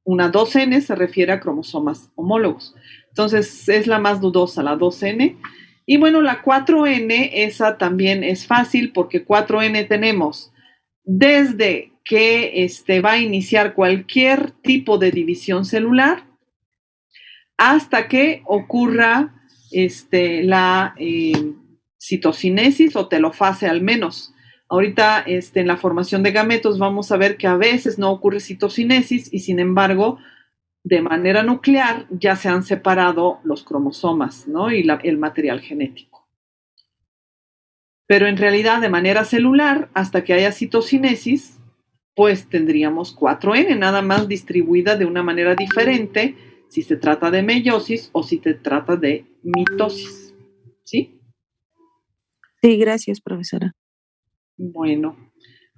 una 2N se refiere a cromosomas homólogos. Entonces es la más dudosa, la 2N. Y bueno, la 4N, esa también es fácil porque 4N tenemos desde que va a iniciar cualquier tipo de división celular hasta que ocurra la citocinesis o telofase al menos. Ahorita en la formación de gametos vamos a ver que a veces no ocurre citocinesis y sin embargo de manera nuclear ya se han separado los cromosomas, ¿no? Y el material genético. Pero en realidad de manera celular, hasta que haya citocinesis, pues tendríamos 4N, nada más distribuida de una manera diferente si se trata de meiosis o si se trata de mitosis, ¿sí? Sí, gracias, profesora. Bueno,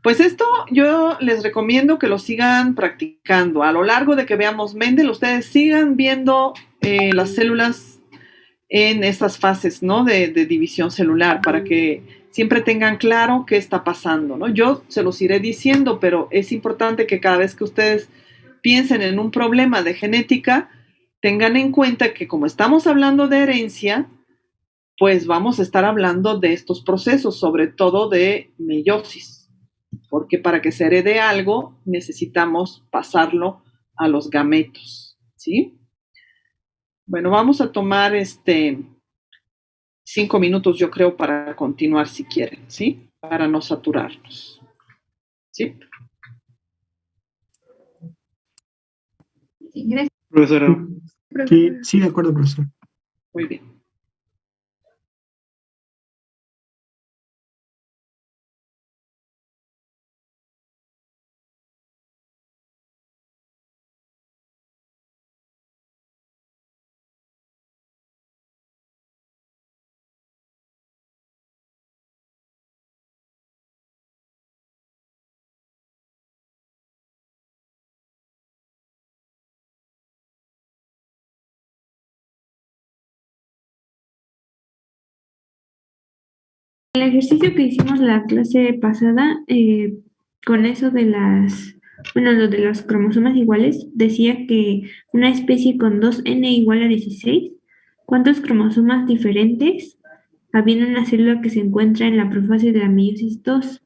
pues esto yo les recomiendo que lo sigan practicando. A lo largo de que veamos Mendel, ustedes sigan viendo las células en estas fases, ¿no? De división celular, para que siempre tengan claro qué está pasando, ¿no? Yo se los iré diciendo, pero es importante que cada vez que ustedes piensen en un problema de genética, tengan en cuenta que como estamos hablando de herencia, pues vamos a estar hablando de estos procesos, sobre todo de meiosis, porque para que se herede algo necesitamos pasarlo a los gametos, ¿sí? Bueno, vamos a tomar 5 minutos, yo creo, para continuar si quieren, ¿sí? Para no saturarnos, ¿sí? Gracias. Profesora. Sí, de acuerdo, profesor. Muy bien. El ejercicio que hicimos la clase pasada, con eso de lo de los cromosomas iguales, decía que una especie con 2N igual a 16, ¿cuántos cromosomas diferentes había en una célula que se encuentra en la profase de la meiosis 2?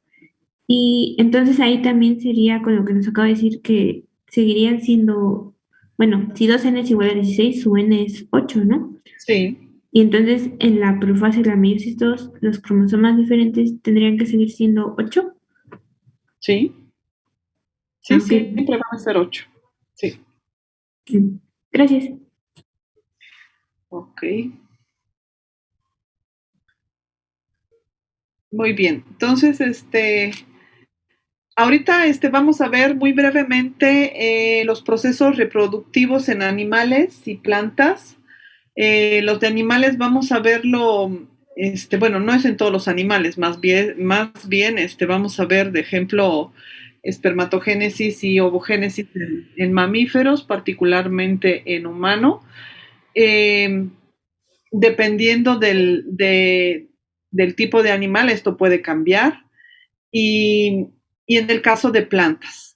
Y entonces ahí también sería con lo que nos acaba de decir que seguirían siendo, bueno, si 2N es igual a 16, su N es 8, ¿no? Sí. Y entonces en la profase de la meiosis 2, los cromosomas diferentes tendrían que seguir siendo 8. Sí. Sí, Ok. siempre van a ser 8. Sí. Gracias. Ok. Muy bien. Entonces, ahorita vamos a ver muy brevemente los procesos reproductivos en animales y plantas. Los de animales vamos a verlo, bueno, no es en todos los animales, más bien vamos a ver, de ejemplo, espermatogénesis y ovogénesis en mamíferos, particularmente en humano. Dependiendo del tipo de animal, esto puede cambiar. Y en el caso de plantas.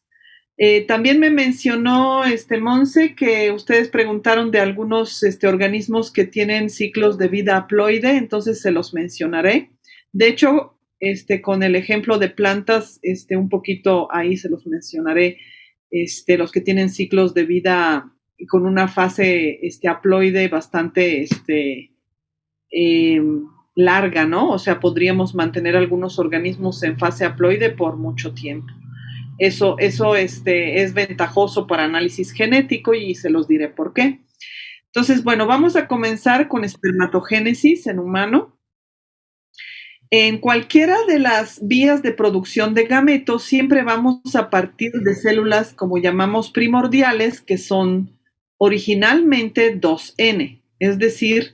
También me mencionó Monse que ustedes preguntaron de algunos organismos que tienen ciclos de vida haploide, entonces se los mencionaré. De hecho, con el ejemplo de plantas, un poquito ahí se los mencionaré, los que tienen ciclos de vida con una fase haploide bastante larga, ¿no? O sea, podríamos mantener algunos organismos en fase haploide por mucho tiempo. Eso es ventajoso para análisis genético y se los diré por qué. Entonces, bueno, vamos a comenzar con espermatogénesis en humano. En cualquiera de las vías de producción de gametos, siempre vamos a partir de células, como llamamos primordiales, que son originalmente 2N, es decir,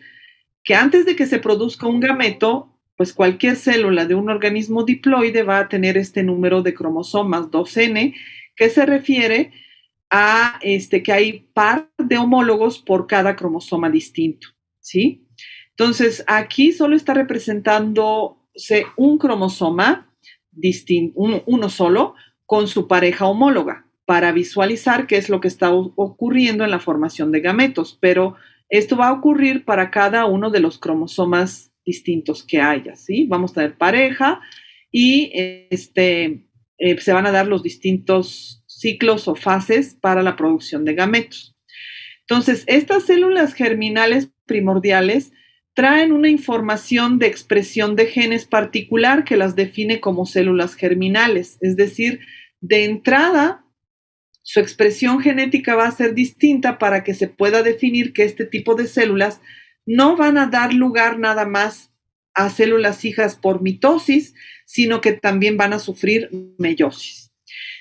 que antes de que se produzca un gameto, pues cualquier célula de un organismo diploide va a tener este número de cromosomas 2N, que se refiere a que hay par de homólogos por cada cromosoma distinto, ¿sí? Entonces, aquí solo está representándose un cromosoma distinto, uno solo, con su pareja homóloga, para visualizar qué es lo que está ocurriendo en la formación de gametos, pero esto va a ocurrir para cada uno de los cromosomas distintos que haya, ¿sí? Vamos a tener pareja y se van a dar los distintos ciclos o fases para la producción de gametos. Entonces, estas células germinales primordiales traen una información de expresión de genes particular que las define como células germinales, es decir, de entrada, su expresión genética va a ser distinta para que se pueda definir que este tipo de células no van a dar lugar nada más a células hijas por mitosis, sino que también van a sufrir meiosis.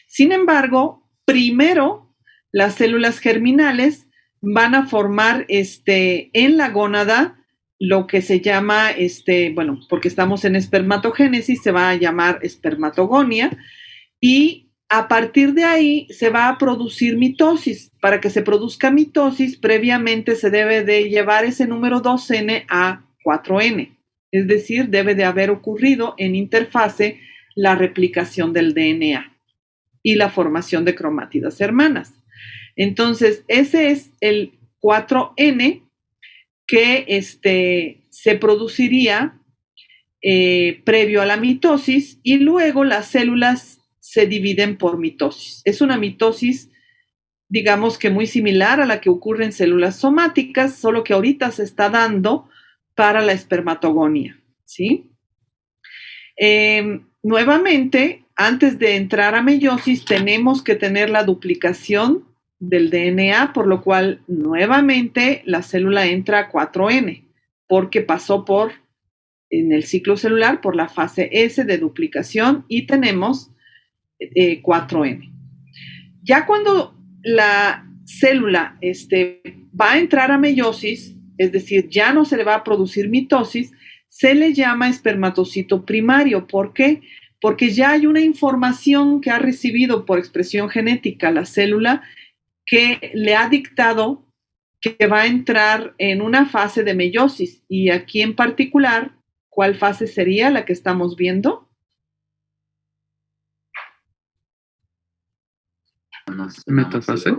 Sin embargo, primero las células germinales van a formar en la gónada lo que se llama, bueno, porque estamos en espermatogénesis, se va a llamar espermatogonia, y a partir de ahí se va a producir mitosis. Para que se produzca mitosis, previamente se debe de llevar ese número 2N a 4N. Es decir, debe de haber ocurrido en interfase la replicación del DNA y la formación de cromátidas hermanas. Entonces, ese es el 4N que se produciría previo a la mitosis, y luego las células se dividen por mitosis. Es una mitosis, digamos que muy similar a la que ocurre en células somáticas, solo que ahorita se está dando para la espermatogonia, ¿sí? Nuevamente, antes de entrar a meiosis, tenemos que tener la duplicación del DNA, por lo cual nuevamente la célula entra a 4N, porque pasó en el ciclo celular por la fase S de duplicación y tenemos 4N. Ya cuando la célula va a entrar a meiosis, es decir, ya no se le va a producir mitosis, se le llama espermatocito primario. ¿Por qué? Porque ya hay una información que ha recibido por expresión genética la célula que le ha dictado que va a entrar en una fase de meiosis, y aquí en particular ¿cuál fase sería la que estamos viendo? Metafase.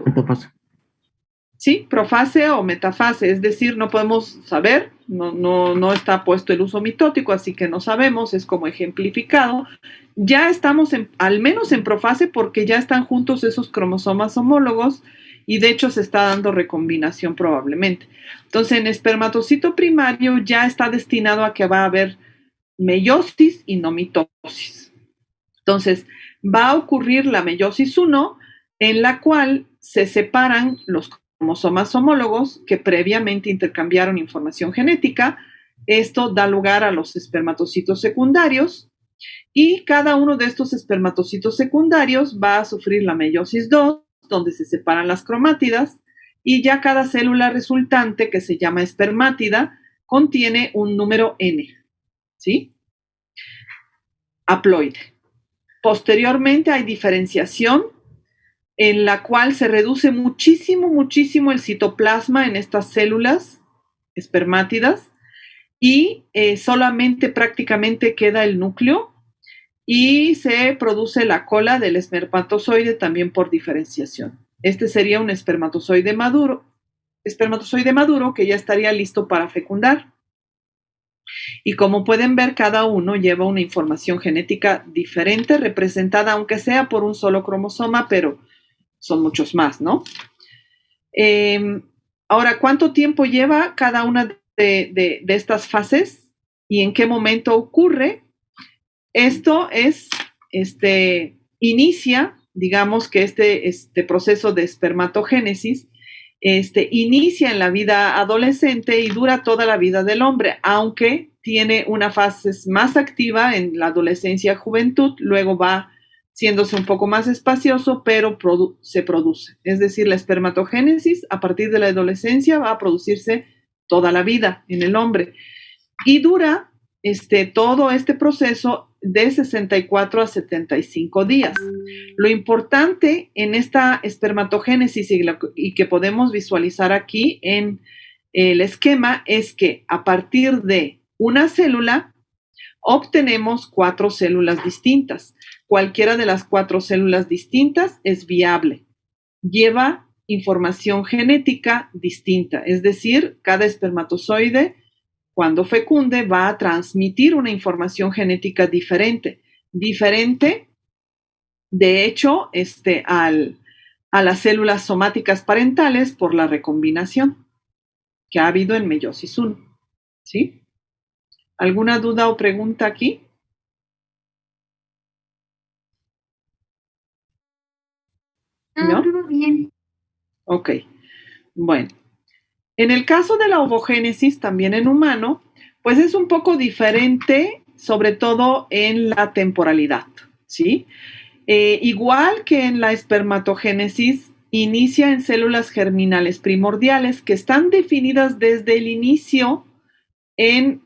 Sí, profase o metafase, es decir, no podemos saber, no está puesto el uso mitótico, así que no sabemos, es como ejemplificado. Ya estamos al menos en profase porque ya están juntos esos cromosomas homólogos y de hecho se está dando recombinación probablemente. Entonces, en espermatocito primario ya está destinado a que va a haber meiosis y no mitosis. Entonces, va a ocurrir la meiosis 1, en la cual se separan los cromosomas homólogos que previamente intercambiaron información genética. Esto da lugar a los espermatocitos secundarios y cada uno de estos espermatocitos secundarios va a sufrir la meiosis 2, donde se separan las cromátidas, y ya cada célula resultante, que se llama espermátida, contiene un número N, ¿sí? Haploide. Posteriormente hay diferenciación, en la cual se reduce muchísimo el citoplasma en estas células espermátidas y solamente prácticamente queda el núcleo y se produce la cola del espermatozoide también por diferenciación. Este sería un espermatozoide maduro que ya estaría listo para fecundar. Y como pueden ver, cada uno lleva una información genética diferente, representada aunque sea por un solo cromosoma, pero son muchos más, ¿no? Ahora, ¿cuánto tiempo lleva cada una de estas fases y en qué momento ocurre? Esto es, inicia, digamos que este proceso de espermatogénesis, inicia en la vida adolescente y dura toda la vida del hombre, aunque tiene una fase más activa en la adolescencia y juventud, luego va siéndose un poco más espacioso, pero se produce. Es decir, la espermatogénesis a partir de la adolescencia va a producirse toda la vida en el hombre y dura todo este proceso de 64 a 75 días. Lo importante en esta espermatogénesis y que podemos visualizar aquí en el esquema es que a partir de una célula obtenemos 4 células distintas. Cualquiera de las 4 células distintas es viable. Lleva información genética distinta, es decir, cada espermatozoide cuando fecunde va a transmitir una información genética diferente. Diferente, de hecho, a las células somáticas parentales por la recombinación que ha habido en meiosis 1. ¿Sí? ¿Alguna duda o pregunta aquí? ¿No? Todo bien. Ok. Bueno. En el caso de la ovogénesis, también en humano, pues es un poco diferente, sobre todo en la temporalidad, ¿sí? Igual que en la espermatogénesis, inicia en células germinales primordiales que están definidas desde el inicio en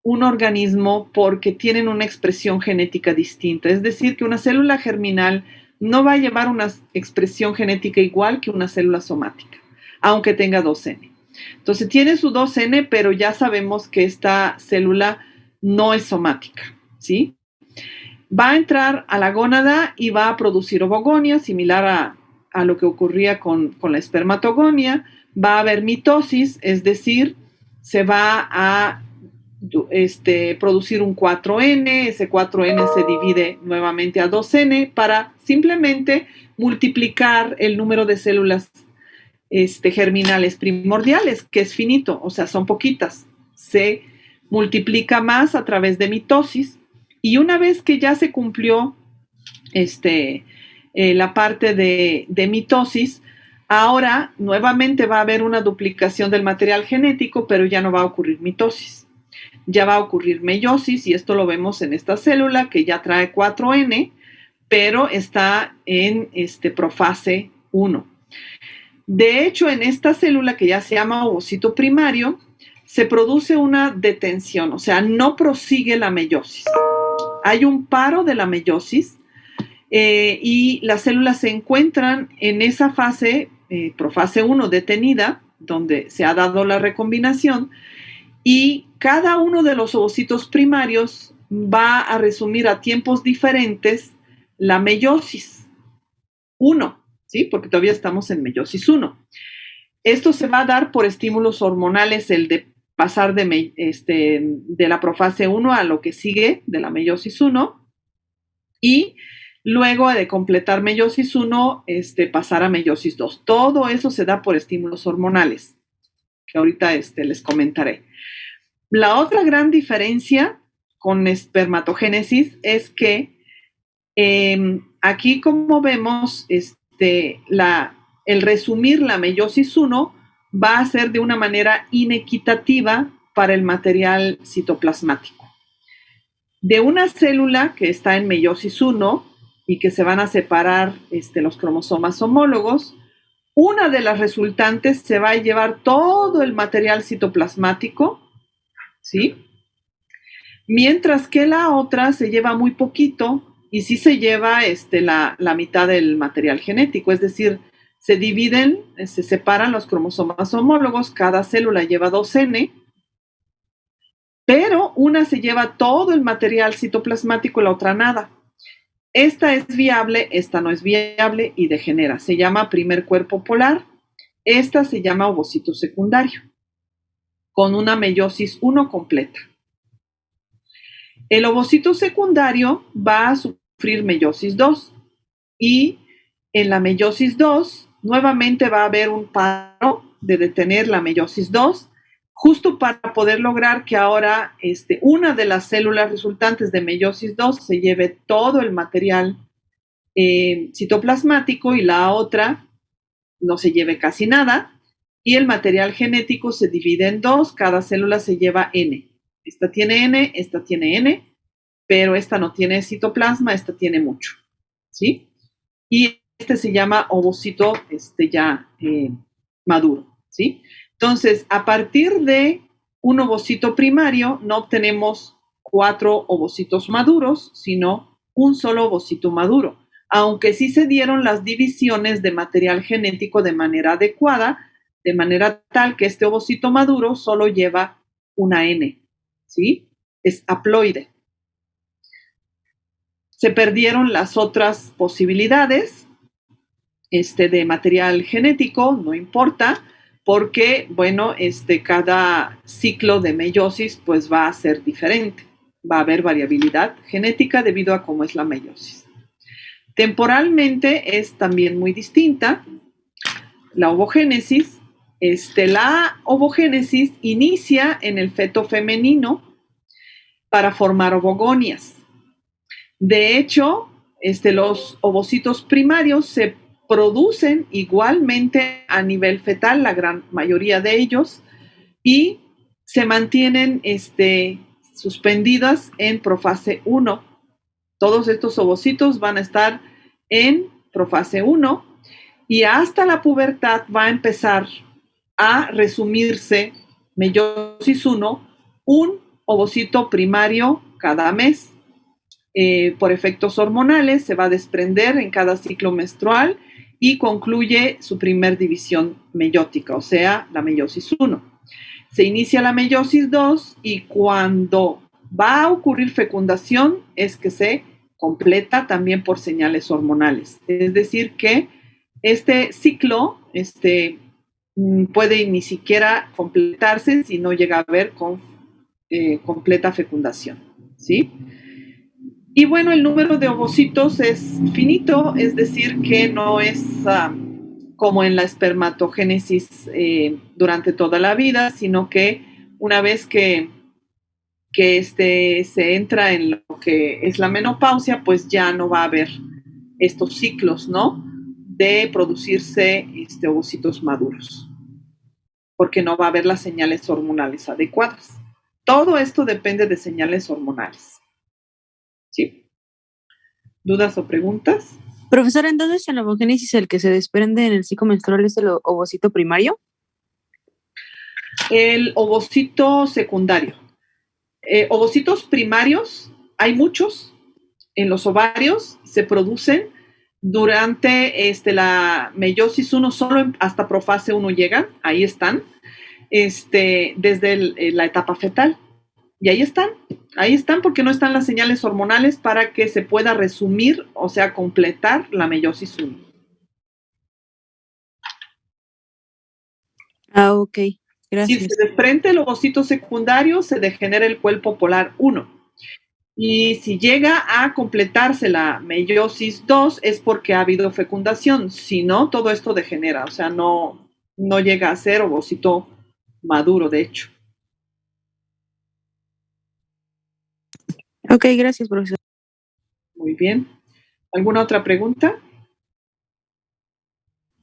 un organismo porque tienen una expresión genética distinta. Es decir, que una célula germinal no va a llevar una expresión genética igual que una célula somática, aunque tenga 2N. Entonces tiene su 2N, pero ya sabemos que esta célula no es somática, ¿sí? Va a entrar a la gónada y va a producir ovogonia, similar a lo que ocurría con la espermatogonia. Va a haber mitosis, es decir, se va a producir un 4N, ese 4N se divide nuevamente a 2N para simplemente multiplicar el número de células germinales primordiales, que es finito, o sea, son poquitas. Se multiplica más a través de mitosis y una vez que ya se cumplió la parte de mitosis, ahora nuevamente va a haber una duplicación del material genético, pero ya no va a ocurrir mitosis. Ya va a ocurrir meiosis y esto lo vemos en esta célula que ya trae 4N, pero está en profase 1. De hecho, en esta célula que ya se llama ovocito primario, se produce una detención, o sea, no prosigue la meiosis. Hay un paro de la meiosis y las células se encuentran en esa fase, profase 1 detenida, donde se ha dado la recombinación, y cada uno de los ovocitos primarios va a resumir a tiempos diferentes la meiosis 1, ¿sí? Porque todavía estamos en meiosis 1. Esto se va a dar por estímulos hormonales, el de pasar de la profase 1 a lo que sigue de la meiosis 1 y luego de completar meiosis 1, pasar a meiosis 2. Todo eso se da por estímulos hormonales, que ahorita les comentaré. La otra gran diferencia con espermatogénesis es que aquí, como vemos, el resumir la meiosis 1 va a ser de una manera inequitativa para el material citoplasmático. De una célula que está en meiosis 1 y que se van a separar los cromosomas homólogos, una de las resultantes se va a llevar todo el material citoplasmático, ¿sí? Mientras que la otra se lleva muy poquito y sí se lleva la mitad del material genético, es decir, se dividen, se separan los cromosomas homólogos, cada célula lleva 2N, pero una se lleva todo el material citoplasmático y la otra nada. Esta es viable, esta no es viable y degenera. Se llama primer cuerpo polar, esta se llama ovocito secundario, con una meiosis 1 completa. El ovocito secundario va a sufrir meiosis 2 y en la meiosis 2 nuevamente va a haber un paro de detener la meiosis 2 justo para poder lograr que ahora una de las células resultantes de meiosis 2 se lleve todo el material citoplasmático y la otra no se lleve casi nada y el material genético se divide en dos, cada célula se lleva N. Esta tiene N, pero esta no tiene citoplasma, esta tiene mucho, ¿sí? Y se llama ovocito ya maduro, ¿sí? Entonces, a partir de un ovocito primario no obtenemos 4 ovocitos maduros, sino un solo ovocito maduro, aunque sí se dieron las divisiones de material genético de manera adecuada, de manera tal que este ovocito maduro solo lleva una N, ¿sí? Es haploide. Se perdieron las otras posibilidades de material genético, no importa, porque, bueno, cada ciclo de meiosis pues va a ser diferente. Va a haber variabilidad genética debido a cómo es la meiosis. Temporalmente es también muy distinta la ovogénesis. La ovogénesis inicia en el feto femenino para formar ovogonias. De hecho, los ovocitos primarios se producen igualmente a nivel fetal, la gran mayoría de ellos, y se mantienen suspendidas en profase 1. Todos estos ovocitos van a estar en profase 1 y hasta la pubertad va a empezar a resumirse meiosis 1, un ovocito primario cada mes. Por efectos hormonales se va a desprender en cada ciclo menstrual y concluye su primer división meiótica, o sea, la meiosis 1. Se inicia la meiosis 2 y cuando va a ocurrir fecundación es que se completa también por señales hormonales. Es decir, que este ciclo puede ni siquiera completarse si no llega a haber completa fecundación, ¿sí? Y bueno, el número de ovocitos es finito, es decir, que no es como en la espermatogénesis durante toda la vida, sino que una vez que se entra en lo que es la menopausia, pues ya no va a haber estos ciclos, ¿no? De producirse ovocitos maduros, porque no va a haber las señales hormonales adecuadas. Todo esto depende de señales hormonales. ¿Sí? ¿Dudas o preguntas? Profesora, entonces en la ovogénesis el que se desprende en el ciclo menstrual es el ovocito primario. El ovocito secundario. Ovocitos primarios, hay muchos en los ovarios, se producen durante la meiosis 1, solo hasta profase 1 llegan, ahí están. desde la etapa fetal. Y ahí están porque no están las señales hormonales para que se pueda resumir, o sea, completar la meiosis 1. Ok, gracias. Si se desprende el ovocito secundario, se degenera el cuerpo polar 1. Y si llega a completarse la meiosis 2 es porque ha habido fecundación. Si no, todo esto degenera, o sea, no llega a ser ovocito maduro, de hecho. Ok, gracias, profesor. Muy bien. ¿Alguna otra pregunta?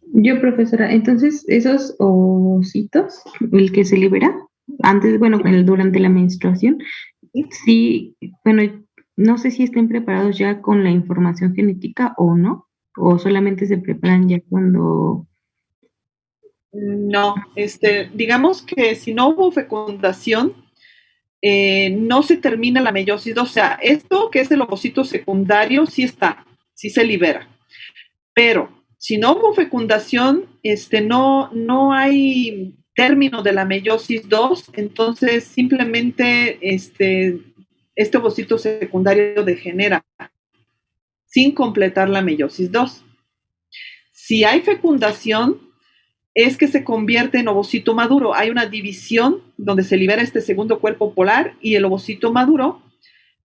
Yo, profesora, entonces esos ovocitos, el que se libera antes, bueno, durante la menstruación, sí, bueno, no sé si estén preparados ya con la información genética o no, o solamente se preparan ya cuando... No, digamos que si no hubo fecundación, no se termina la meiosis 2. O sea, esto que es el ovocito secundario sí está, sí se libera. Pero si no hubo fecundación, no hay término de la meiosis 2, entonces simplemente este ovocito secundario degenera sin completar la meiosis 2. Si hay fecundación, es que se convierte en ovocito maduro. Hay una división donde se libera este segundo cuerpo polar y el ovocito maduro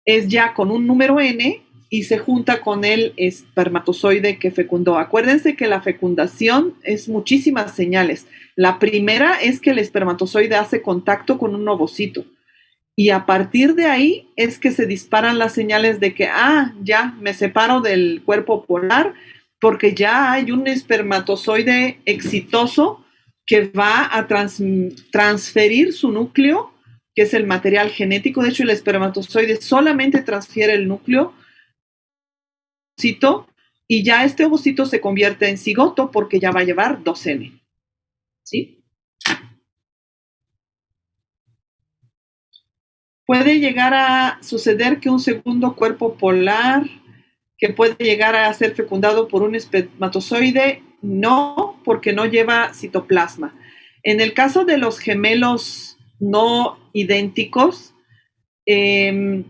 es ya con un número N y se junta con el espermatozoide que fecundó. Acuérdense que la fecundación es muchísimas señales. La primera es que el espermatozoide hace contacto con un ovocito y a partir de ahí es que se disparan las señales de que, ya me separo del cuerpo polar porque ya hay un espermatozoide exitoso que va a transferir su núcleo, que es el material genético. De hecho, el espermatozoide solamente transfiere el núcleo y ya este ovocito se convierte en cigoto porque ya va a llevar 2N. ¿Sí? Puede llegar a suceder que un segundo cuerpo polar que puede llegar a ser fecundado por un espermatozoide, no, porque no lleva citoplasma. En el caso de los gemelos no idénticos, se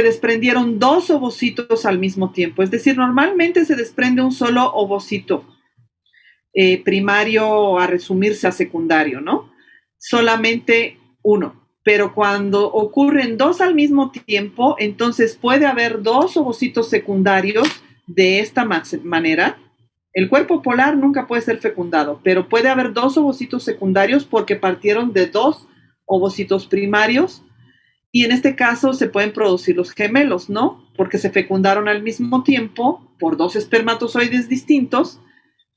desprendieron 2 ovocitos al mismo tiempo. Es decir, normalmente se desprende un solo ovocito primario a resumirse a secundario, ¿no? Solamente uno. Pero cuando ocurren 2 al mismo tiempo, entonces puede haber 2 ovocitos secundarios de esta manera. El cuerpo polar nunca puede ser fecundado, pero puede haber 2 ovocitos secundarios porque partieron de 2 ovocitos primarios y en este caso se pueden producir los gemelos, ¿no? Porque se fecundaron al mismo tiempo por 2 espermatozoides distintos,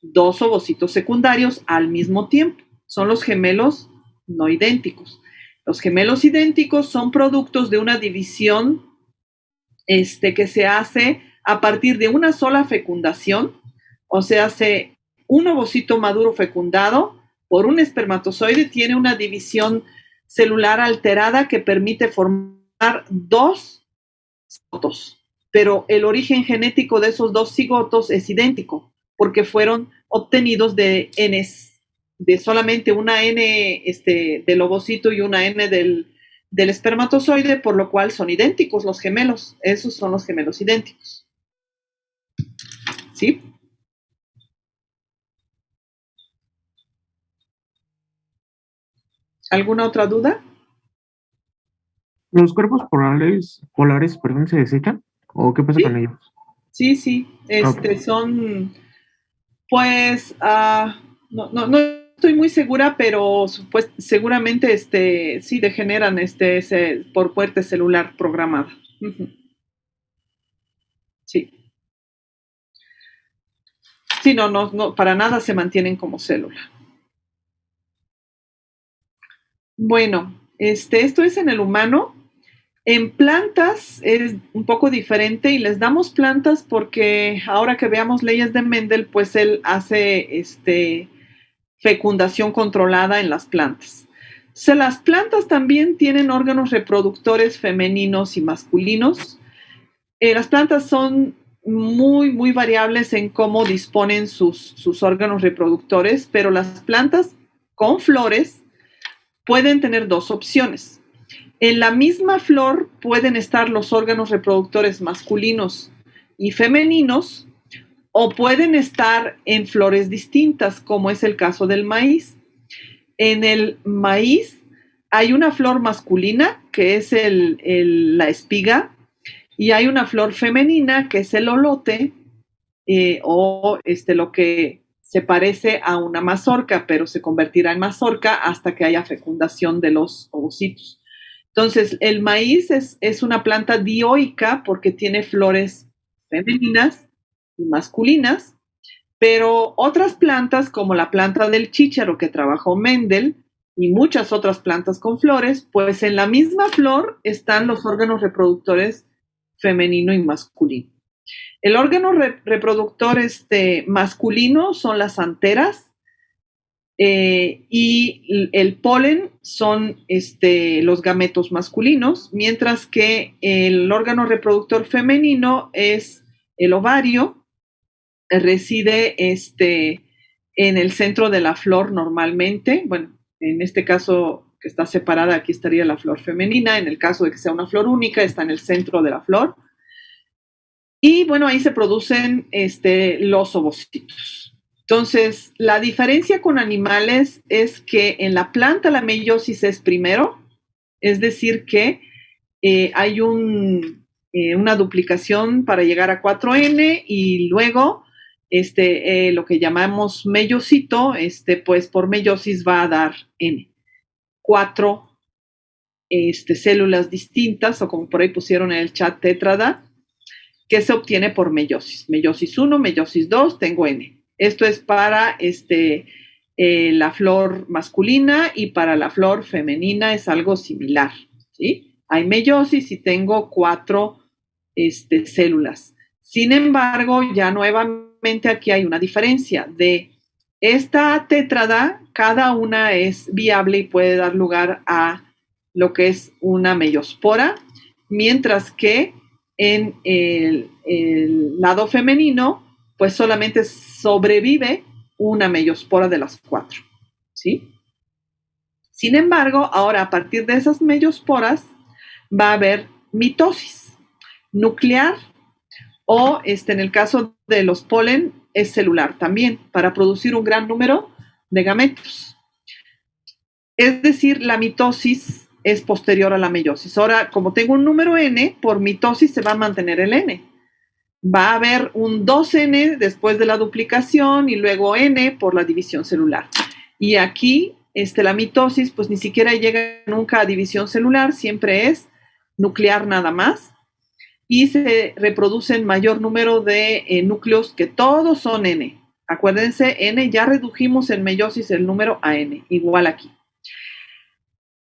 2 ovocitos secundarios al mismo tiempo. Son los gemelos no idénticos. Los gemelos idénticos son productos de una división que se hace a partir de una sola fecundación, o sea, hace un ovocito maduro fecundado por un espermatozoide, tiene una división celular alterada que permite formar 2 cigotos, pero el origen genético de esos 2 cigotos es idéntico, porque fueron obtenidos de Ns, de solamente una N del ovocito y una N del espermatozoide, por lo cual son idénticos los gemelos. Esos son los gemelos idénticos. ¿Sí? ¿Alguna otra duda? ¿Los cuerpos polares, se desechan? ¿O qué pasa con ellos? Sí. Son, pues, no estoy muy segura, pero pues, seguramente sí degeneran por muerte celular programada. Sí. Sí, no, para nada se mantienen como célula. Bueno, esto es en el humano. En plantas es un poco diferente y les damos plantas porque ahora que veamos leyes de Mendel, pues él hace fecundación controlada en las plantas. O sea, las plantas también tienen órganos reproductores femeninos y masculinos. Las plantas son muy, muy variables en cómo disponen sus órganos reproductores, pero las plantas con flores pueden tener dos opciones. En la misma flor pueden estar los órganos reproductores masculinos y femeninos, o pueden estar en flores distintas, como es el caso del maíz. En el maíz hay una flor masculina, que es la espiga, y hay una flor femenina, que es el olote, o lo que se parece a una mazorca, pero se convertirá en mazorca hasta que haya fecundación de los ovocitos. Entonces, el maíz es una planta dioica porque tiene flores femeninas y masculinas, pero otras plantas, como la planta del chícharo que trabajó Mendel y muchas otras plantas con flores, pues en la misma flor están los órganos reproductores femenino y masculino. El órgano reproductor masculino son las anteras, y el polen son los gametos masculinos, mientras que el órgano reproductor femenino es el ovario, reside en el centro de la flor normalmente. Bueno, en este caso que está separada, aquí estaría la flor femenina. En el caso de que sea una flor única, está en el centro de la flor. Y bueno, ahí se producen los ovocitos. Entonces, la diferencia con animales es que en la planta la meiosis es primero, es decir que hay una duplicación para llegar a 4N y luego lo que llamamos meiosito, pues por meiosis va a dar N. 4 células distintas, o como por ahí pusieron en el chat, tétrada, que se obtiene por meiosis. Meiosis 1, meiosis 2, tengo N. Esto es para la flor masculina, y para la flor femenina es algo similar, ¿sí? Hay meiosis y tengo 4 células. Sin embargo, ya nuevamente aquí hay una diferencia. De esta tétrada, cada una es viable y puede dar lugar a lo que es una meiospora, mientras que en el lado femenino, pues solamente sobrevive una meiospora de las 4, ¿sí? Sin embargo, ahora a partir de esas meiosporas va a haber mitosis nuclear, o en el caso de los polen es celular también, para producir un gran número de gametos. Es decir, la mitosis es posterior a la meiosis. Ahora, como tengo un número N, por mitosis se va a mantener el N. Va a haber un 2N después de la duplicación y luego N por la división celular. Y aquí la mitosis pues ni siquiera llega nunca a división celular, siempre es nuclear nada más, y se reproducen mayor número de núcleos, que todos son N. Acuérdense, N, ya redujimos en meiosis el número a N, igual aquí.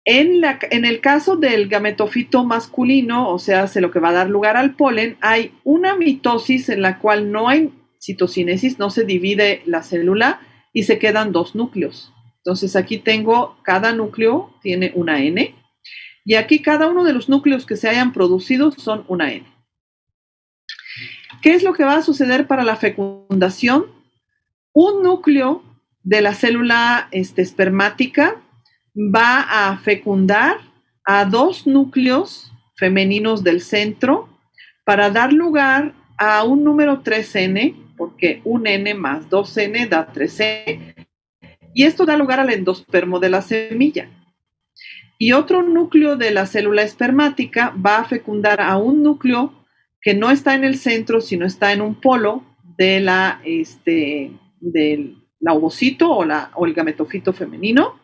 En el caso del gametofito masculino, o sea, lo que va a dar lugar al polen, hay una mitosis en la cual no hay citocinesis, no se divide la célula y se quedan 2 núcleos. Entonces aquí tengo, cada núcleo tiene una N, y aquí cada uno de los núcleos que se hayan producido son una N. ¿Qué es lo que va a suceder para la fecundación? Un núcleo de la célula espermática va a fecundar a 2 núcleos femeninos del centro para dar lugar a un número 3N, porque un N más 2N da 3N, y esto da lugar al endospermo de la semilla. Y otro núcleo de la célula espermática va a fecundar a un núcleo que no está en el centro, sino está en un polo de la ovocito o el gametofito femenino,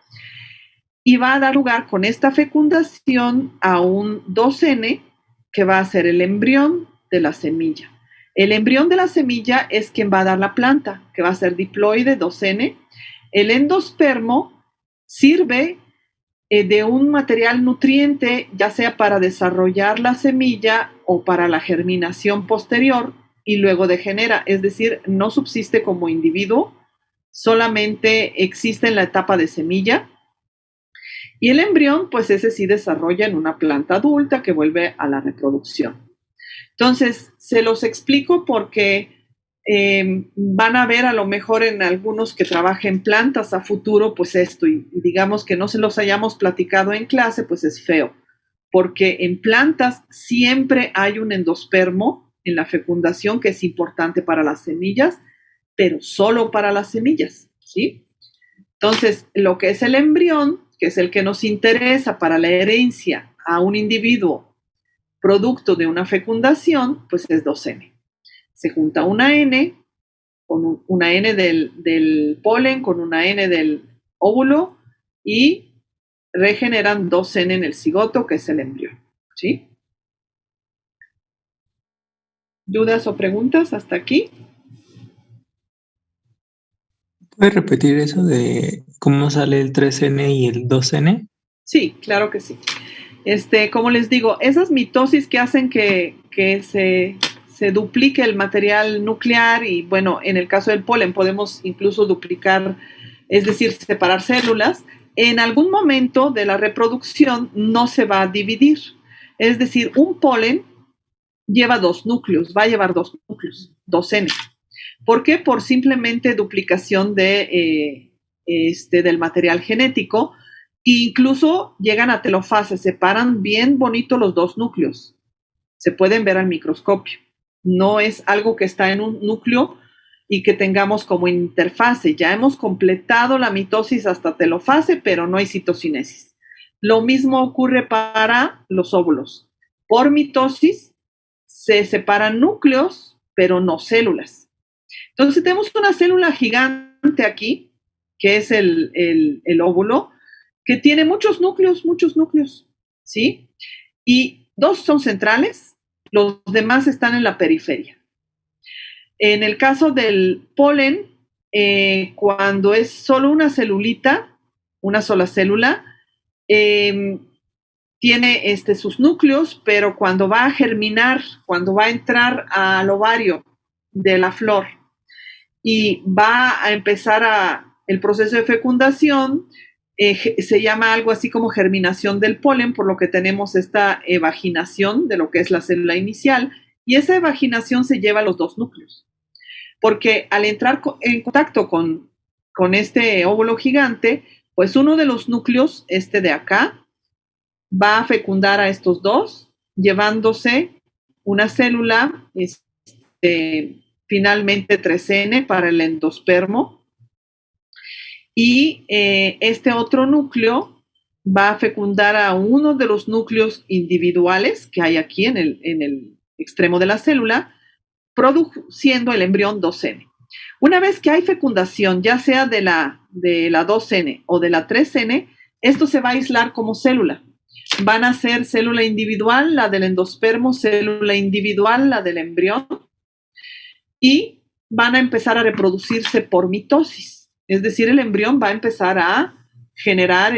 y va a dar lugar con esta fecundación a un 2N, que va a ser el embrión de la semilla. El embrión de la semilla es quien va a dar la planta, que va a ser diploide 2N. El endospermo sirve de un material nutriente, ya sea para desarrollar la semilla o para la germinación posterior, y luego degenera, es decir, no subsiste como individuo, solamente existe en la etapa de semilla. Y el embrión, pues ese sí desarrolla en una planta adulta que vuelve a la reproducción. Entonces, se los explico porque van a ver a lo mejor en algunos que trabajen plantas a futuro, pues esto, y digamos que no se los hayamos platicado en clase, pues es feo, porque en plantas siempre hay un endospermo en la fecundación que es importante para las semillas, pero solo para las semillas, ¿sí? Entonces, lo que es el embrión, que es el que nos interesa para la herencia a un individuo producto de una fecundación, pues es 2N. Se junta una N con una N del polen, con una N del óvulo y regeneran 2N en el cigoto, que es el embrión, ¿sí? ¿Dudas o preguntas hasta aquí? ¿Puedes repetir eso de cómo sale el 3N y el 2N? Sí, claro que sí. Como les digo, esas mitosis que hacen que se duplique el material nuclear y, bueno, en el caso del polen podemos incluso duplicar, es decir, separar células, en algún momento de la reproducción no se va a dividir. Es decir, un polen lleva 2 núcleos, va a llevar 2 núcleos, 2N. ¿Por qué? Por simplemente duplicación del material genético. Incluso llegan a telofase, separan bien bonito los 2 núcleos. Se pueden ver al microscopio. No es algo que está en un núcleo y que tengamos como interfase. Ya hemos completado la mitosis hasta telofase, pero no hay citocinesis. Lo mismo ocurre para los óvulos. Por mitosis se separan núcleos, pero no células. Entonces tenemos una célula gigante aquí, que es el óvulo, que tiene muchos núcleos, ¿sí? Y 2 son centrales, los demás están en la periferia. En el caso del polen, cuando es solo una celulita, una sola célula, tiene sus núcleos, pero cuando va a germinar, cuando va a entrar al ovario de la flor y va a empezar el proceso de fecundación, se llama algo así como germinación del polen, por lo que tenemos esta evaginación de lo que es la célula inicial, y esa evaginación se lleva a los 2 núcleos, porque al entrar en contacto con este óvulo gigante, pues uno de los núcleos, de acá, va a fecundar a estos 2, llevándose una célula, finalmente 3N para el endospermo, y este otro núcleo va a fecundar a uno de los núcleos individuales que hay aquí en el extremo de la célula, produciendo el embrión 2N. Una vez que hay fecundación, ya sea de la 2N o de la 3N, esto se va a aislar como célula. Van a ser célula individual, la del endospermo, célula individual, la del embrión, y van a empezar a reproducirse por mitosis. Es decir, el embrión va a empezar a generar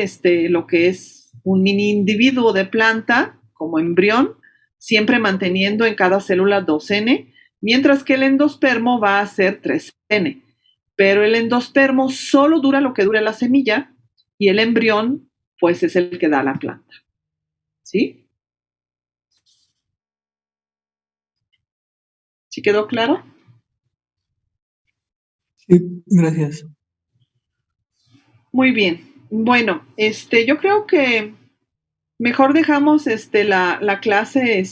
lo que es un mini individuo de planta como embrión, siempre manteniendo en cada célula 2N, mientras que el endospermo va a ser 3N. Pero el endospermo solo dura lo que dura la semilla y el embrión, pues, es el que da la planta. ¿Sí? ¿Sí quedó claro? Sí, gracias. Muy bien. Bueno, yo creo que mejor dejamos la clase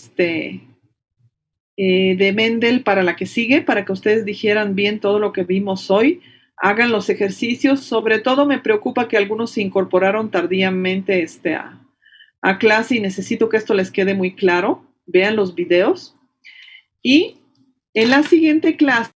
de Mendel para la que sigue, para que ustedes dijeran bien todo lo que vimos hoy. Hagan los ejercicios. Sobre todo me preocupa que algunos se incorporaron tardíamente a clase y necesito que esto les quede muy claro. Vean los videos. Y en la siguiente clase